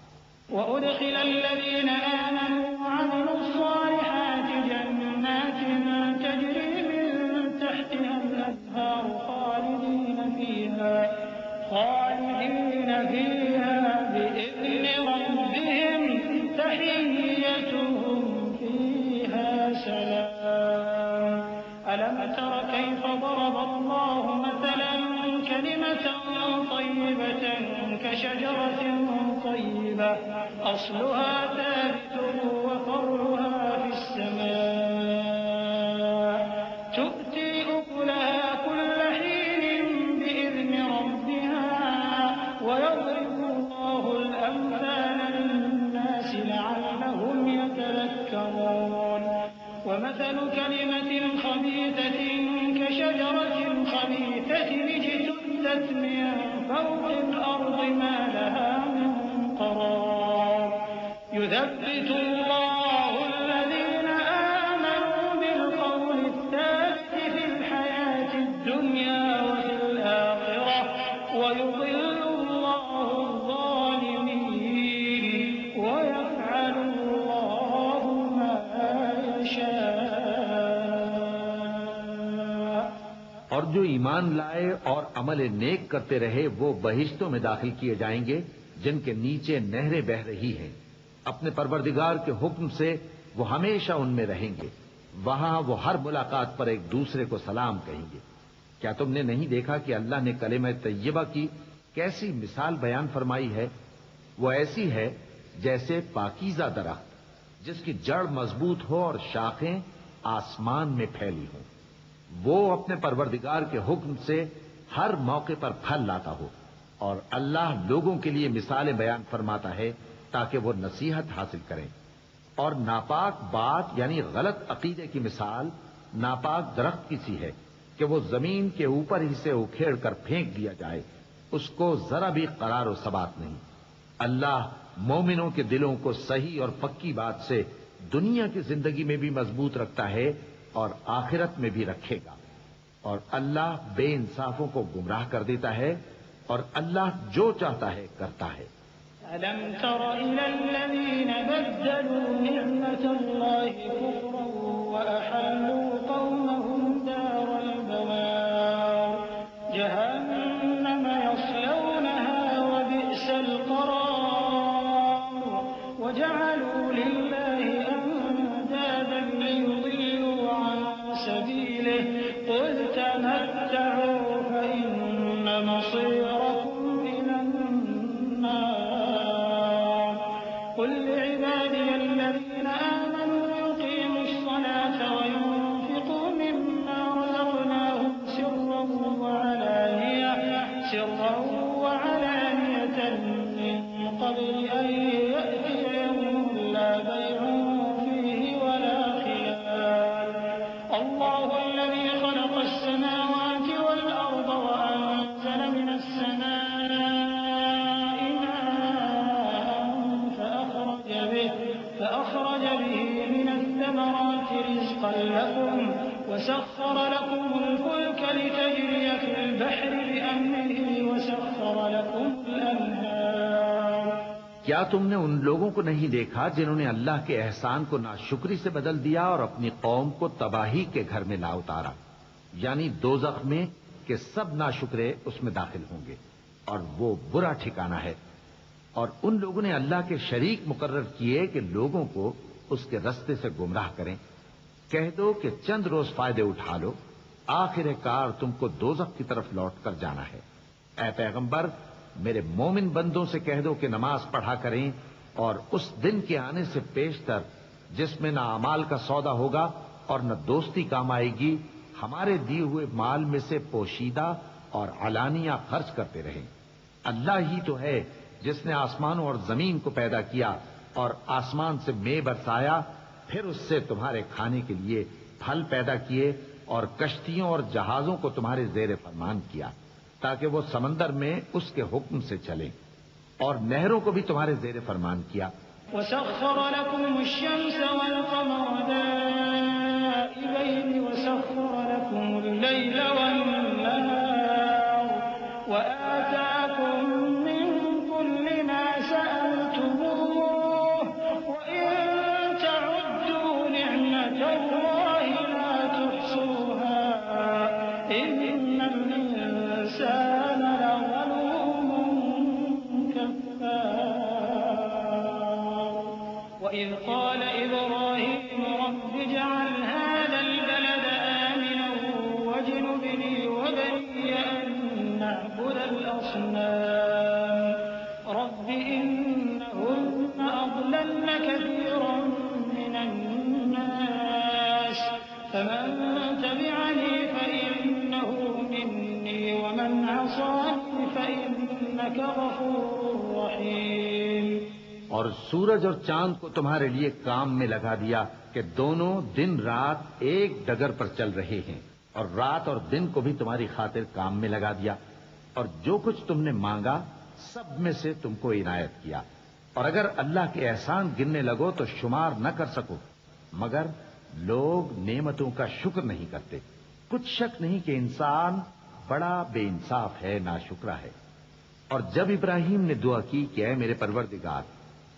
وأدخل الذين آمنوا وعملوا الصالحات جنات تجري من تحتها الأنهار خالدين فيها بإذن ربهم تحيتهم فيها سلام. ألم تر كيف ضرب الله مثلا كلمة طيبة كشجرة طيبة أصلها ثابت وفرعها في السماء تؤتي أكلها كل حين بإذن ربها ويضرب الله الأمثال للناس لعلهم يتذكرون. ومثل كلمة خبيثة كشجرة خبيثة اجتثت من فوق الأرض ما لها من قرار. يثبت الله الذين آمنوا بالقول الثابت في الحياة الدنيا وفي الآخرة ويضل الله الظالمين ويفعل الله ما يشاء. اور جو ایمان لائے اور عمل نیک کرتے رہے وہ بہشتوں میں داخل کیے جائیں گے جن کے نیچے نہریں بہہ رہی ہیں. اپنے پروردگار کے حکم سے وہ ہمیشہ ان میں رہیں گے. وہاں وہ ہر ملاقات پر ایک دوسرے کو سلام کہیں گے. کیا تم نے نہیں دیکھا کہ اللہ نے کلمہ طیبہ کی کیسی مثال بیان فرمائی ہے؟ وہ ایسی ہے جیسے پاکیزہ درخت جس کی جڑ مضبوط ہو اور شاخیں آسمان میں پھیلی ہوں. وہ اپنے پروردگار کے حکم سے ہر موقع پر پھل لاتا ہو. اور اللہ لوگوں کے لیے مثالیں بیان فرماتا ہے تاکہ وہ نصیحت حاصل کریں. اور ناپاک بات یعنی غلط عقیدے کی مثال ناپاک درخت کی سی ہے کہ وہ زمین کے اوپر ہی سے اکھیڑ کر پھینک دیا جائے، اس کو ذرا بھی قرار و ثبات نہیں. اللہ مومنوں کے دلوں کو صحیح اور پکی بات سے دنیا کی زندگی میں بھی مضبوط رکھتا ہے اور آخرت میں بھی رکھے گا. اور اللہ بے انصافوں کو گمراہ کر دیتا ہے اور اللہ جو چاہتا ہے کرتا ہے. ألم تر إلى الذين بدلوا نعمة الله كفرا وأحلوا قومهم دار البوار جهنم يصلونها وبئس القرار وجعلوا لله أندادا ليضلوا عن سبيله قل تمتعوا فإن مصيركم إلى النار. قل لعبادي الذين آمنوا يقيموا الصلاة وينفقوا مما رزقناهم سرا وعلانية من قبل أن يأتي فأخرج به من الثمرات رزقا لكم وسخر لكم الفلك لتجري في البحر بأمره وسخر لكم الأنهار. کیا تم نے ان لوگوں کو نہیں دیکھا جنہوں نے اللہ کے احسان کو ناشکری سے بدل دیا اور اپنی قوم کو تباہی کے گھر میں لا اتارا، یعنی دوزخ میں کہ سب ناشکرے اس میں داخل ہوں گے اور وہ برا ٹھکانہ ہے. اور ان لوگوں نے اللہ کے شریک مقرر کیے کہ لوگوں کو اس کے رستے سے گمراہ کریں. کہہ دو کہ چند روز فائدے اٹھا لو، آخر کار تم کو دوزخ کی طرف لوٹ کر جانا ہے. اے پیغمبر، میرے مومن بندوں سے کہہ دو کہ نماز پڑھا کریں اور اس دن کے آنے سے پیشتر جس میں نہ اعمال کا سودا ہوگا اور نہ دوستی کام آئے گی، ہمارے دیے ہوئے مال میں سے پوشیدہ اور علانیہ خرچ کرتے رہیں. اللہ ہی تو ہے جس نے آسمانوں اور زمین کو پیدا کیا اور آسمان سے مے برسایا، پھر اس سے تمہارے کھانے کے لیے پھل پیدا کیے اور کشتیوں اور جہازوں کو تمہارے زیر فرمان کیا تاکہ وہ سمندر میں اس کے حکم سے چلیں، اور نہروں کو بھی تمہارے زیر فرمان کیا. وسخر لكم الشمس والقمر دائبين وسخر لكم الليل والنهار وآتاكم من كل ما سألتموه وإن تعدوا نعمة الله لا تحصوها إن الإنسان لظلوم كفار. وإذ قال إبراهيم رب اجعل هذا البلد آمنا واجنبني وبني أن نعبد الأصنام رب إنهن أضللن كثيرا من الناس فمن تبعني فإنه مني ومن عصاني فإنك غفور رحيم. اور سورج اور چاند کو تمہارے لیے کام میں لگا دیا کہ دونوں دن رات ایک ڈگر پر چل رہے ہیں، اور رات اور دن کو بھی تمہاری خاطر کام میں لگا دیا، اور جو کچھ تم نے مانگا سب میں سے تم کو عنایت کیا. اور اگر اللہ کے احسان گننے لگو تو شمار نہ کر سکو، مگر لوگ نعمتوں کا شکر نہیں کرتے. کچھ شک نہیں کہ انسان بڑا بے انصاف ہے، ناشکرا ہے. اور جب ابراہیم نے دعا کی کہ اے میرے پروردگار،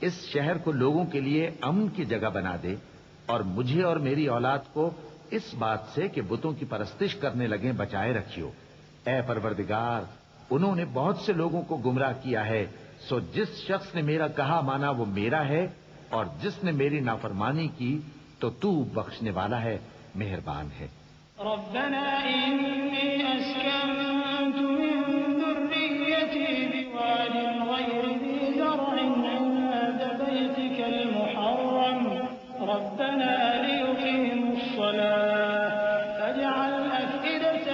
اس شہر کو لوگوں کے لیے امن کی جگہ بنا دے اور مجھے اور میری اولاد کو اس بات سے کہ بتوں کی پرستش کرنے لگیں بچائے رکھیو. اے پروردگار، انہوں نے بہت سے لوگوں کو گمراہ کیا ہے، سو جس شخص نے میرا کہا مانا وہ میرا ہے، اور جس نے میری نافرمانی کی تو تو بخشنے والا ہے، مہربان ہے. ربنا إني أسكنت من ذريتي بواد غير ذي زرع عند بيتك المحرم ربنا ليقيموا الصلاة فاجعل أفئدة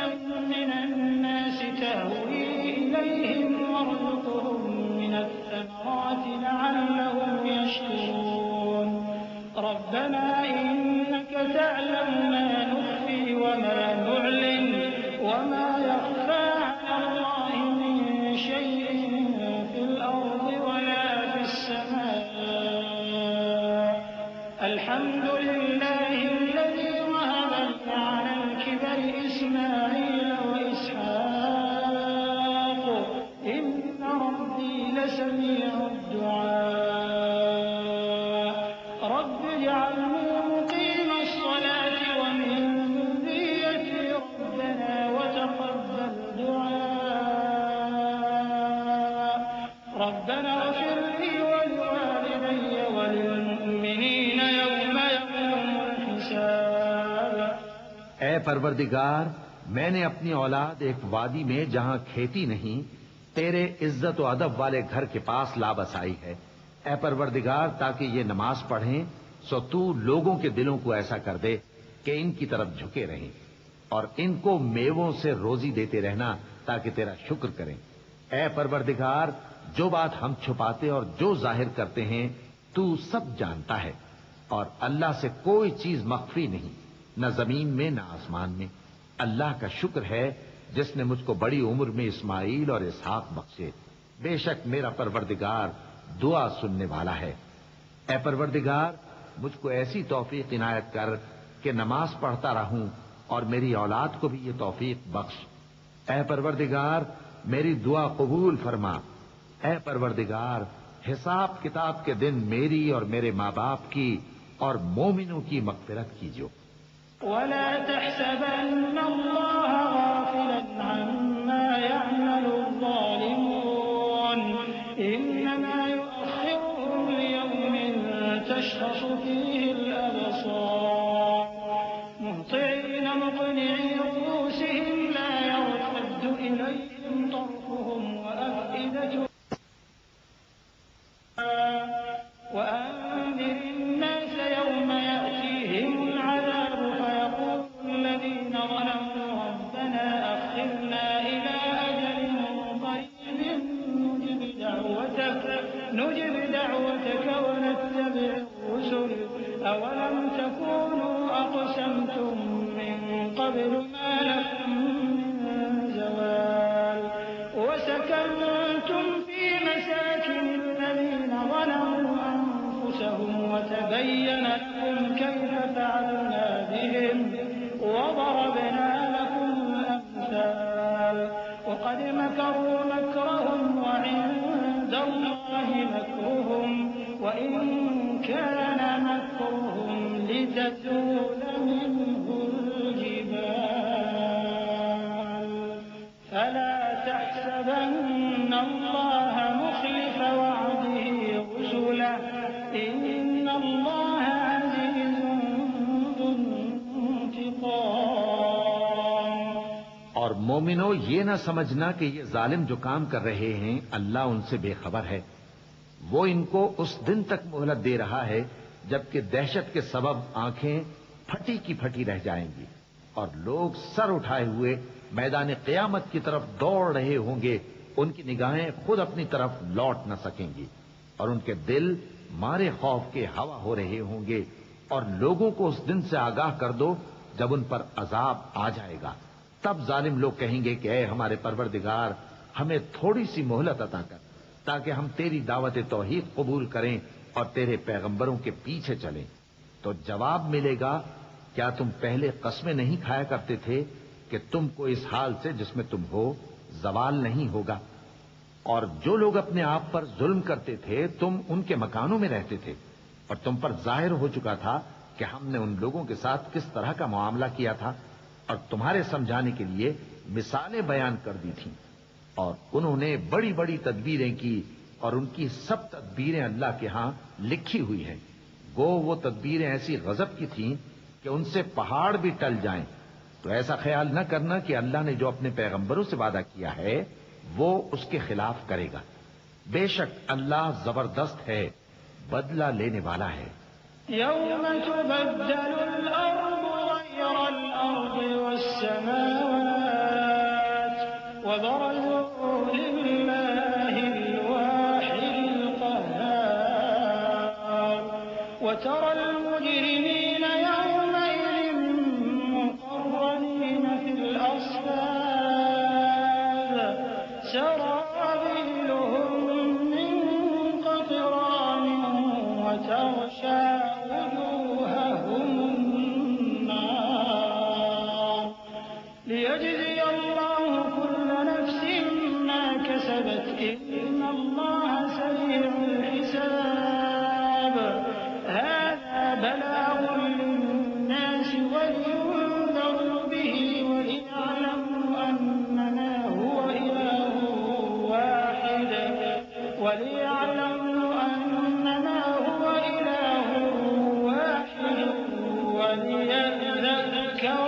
من الناس تهوي إليهم وارزقهم من الثمرات لعلهم يشكرون. ربنا إنك تعلم ما نخفي وما نعلن وما يخفى على الله من شيء في الأرض ولا في السماء. الحمد لله الذي وهب لي على الكبر إسماعيل وإسحاق إن ربي لسميع الدعاء. رب اجعلني مقيم الصلاة ومن ذريتي ربنا وتقبل دعاء. ربنا اغفر لي ولوالدي وللمؤمنين يوم يقوم الحساب. اے پروردگار، میں نے اپنی اولاد ایک وادی میں جہاں کھیتی نہیں تیرے عزت و ادب والے گھر کے پاس لا بسائی ہے. اے پروردگار، تاکہ یہ نماز پڑھیں سو تو لوگوں کے دلوں کو ایسا کر دے کہ ان کی طرف جھکے رہیں، اور ان کو میووں سے روزی دیتے رہنا تاکہ تیرا شکر کریں. اے پروردگار، جو بات ہم چھپاتے اور جو ظاہر کرتے ہیں تو سب جانتا ہے، اور اللہ سے کوئی چیز مخفی نہیں، نہ زمین میں نہ آسمان میں. اللہ کا شکر ہے جس نے مجھ کو بڑی عمر میں اسماعیل اور اسحاق بخشے. بے شک میرا پروردگار دعا سننے والا ہے. اے پروردگار، مجھ کو ایسی توفیق عنایت کر کہ نماز پڑھتا رہوں اور میری اولاد کو بھی یہ توفیق بخش۔ اے پروردگار میری دعا قبول فرما۔ اے پروردگار حساب کتاب کے دن میری اور میرے ماں باپ کی اور مومنوں کی مغفرت کیجو۔ ولا تحسبن الله غافلا عما يعمل الظالمون إنما يؤخرهم ليوم تشخص فيه الأبصار مهطعين مقنعي رؤوسهم لا يرتد إليهم طرفهم وأفئدتهم وأنذر الناس يوم يأتيهم العذاب فيقول الذين ظلموا ربنا أخرنا إلى أجل قريب نجب دعوتك ونتبع الرسل أولم تكونوا أقسمتم من قبل ما لكم من زوال وسكنتم في مساكن الذين ظلموا أنفسهم وتبين لكم كيف فعلنا بهم وضربنا لكم الأمثال وقد مكروا مكرهم وعند الله مكرهم وإن كان مكرهم لتزول منه الجبال فلا تحسبن الله مخلف وعده رسله إن الله عزيز ذو انتقام۔ اور مومنو یہ نہ سمجھنا کہ یہ ظالم جو کام کر رہے ہیں اللہ ان سے بے خبر ہے۔ وہ ان کو اس دن تک مہلت دے رہا ہے جبکہ دہشت کے سبب آنکھیں پھٹی کی پھٹی رہ جائیں گی اور لوگ سر اٹھائے ہوئے میدان قیامت کی طرف دوڑ رہے ہوں گے۔ ان کی نگاہیں خود اپنی طرف لوٹ نہ سکیں گی اور ان کے دل مارے خوف کے ہوا ہو رہے ہوں گے۔ اور لوگوں کو اس دن سے آگاہ کر دو جب ان پر عذاب آ جائے گا۔ تب ظالم لوگ کہیں گے کہ اے ہمارے پروردگار ہمیں تھوڑی سی مہلت عطا کر تاکہ ہم تیری دعوت توحید قبول کریں اور تیرے پیغمبروں کے پیچھے چلیں۔ تو جواب ملے گا کیا تم پہلے قسمیں نہیں کھایا کرتے تھے کہ تم کو اس حال سے جس میں تم ہو زوال نہیں ہوگا؟ اور جو لوگ اپنے آپ پر ظلم کرتے تھے تم ان کے مکانوں میں رہتے تھے اور تم پر ظاہر ہو چکا تھا کہ ہم نے ان لوگوں کے ساتھ کس طرح کا معاملہ کیا تھا اور تمہارے سمجھانے کے لیے مثالیں بیان کر دی تھیں۔ اور انہوں نے بڑی بڑی تدبیریں کی اور ان کی سب تدبیریں اللہ کے ہاں لکھی ہوئی ہیں۔ گو وہ تدبیریں ایسی غضب کی تھیں کہ ان سے پہاڑ بھی ٹل جائیں۔ تو ایسا خیال نہ کرنا کہ اللہ نے جو اپنے پیغمبروں سے وعدہ کیا ہے وہ اس کے خلاف کرے گا۔ بے شک اللہ زبردست ہے، بدلہ لینے والا ہے۔ يوم تبدل الأرض غير الأرض والسماوات وبرزوا لله الواحد القهار وترى المجرمين يومئذ مقرنين في الأصفاد سرابيلهم من قطران وتغشى وجوههم النار ليجزي الله كل نفس ما كسبت إن الله سريع الحساب هذا بلاغ للناس ولينذروا به وليعلموا أنما هو إله واحد وليعلموا أنما هو إله واحد وليذكر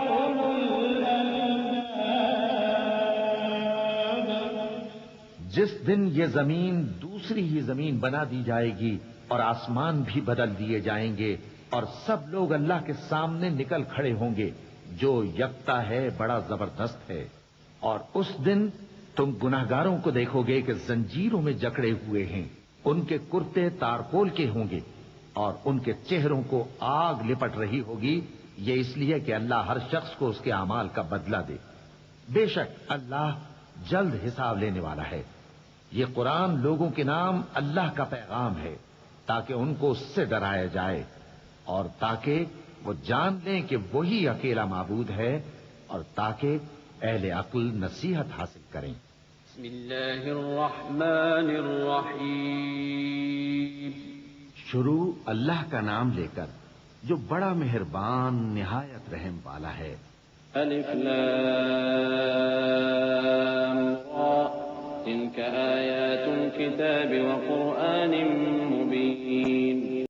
أولو الألباب۔ جس دن یہ زمین دوسری ہی زمین بنا دی جائے گی اور آسمان بھی بدل دیے جائیں گے اور سب لوگ اللہ کے سامنے نکل کھڑے ہوں گے جو یکتا ہے بڑا زبردست ہے۔ اور اس دن تم گناہگاروں کو دیکھو گے کہ زنجیروں میں جکڑے ہوئے ہیں، ان کے کرتے تارکول کے ہوں گے اور ان کے چہروں کو آگ لپٹ رہی ہوگی، یہ اس لیے کہ اللہ ہر شخص کو اس کے اعمال کا بدلہ دے۔ بے شک اللہ جلد حساب لینے والا ہے۔ یہ قرآن لوگوں کے نام اللہ کا پیغام ہے تاکہ ان کو اس سے ڈرایا جائے اور تاکہ وہ جان لیں کہ وہی اکیلا معبود ہے، اور تاکہ اہل عقل نصیحت حاصل کریں۔ بسم اللہ الرحمن الرحیم۔ شروع اللہ کا نام لے کر جو بڑا مہربان نہایت رحم والا ہے۔ الف لام را تلك آیات الكتاب وقرآن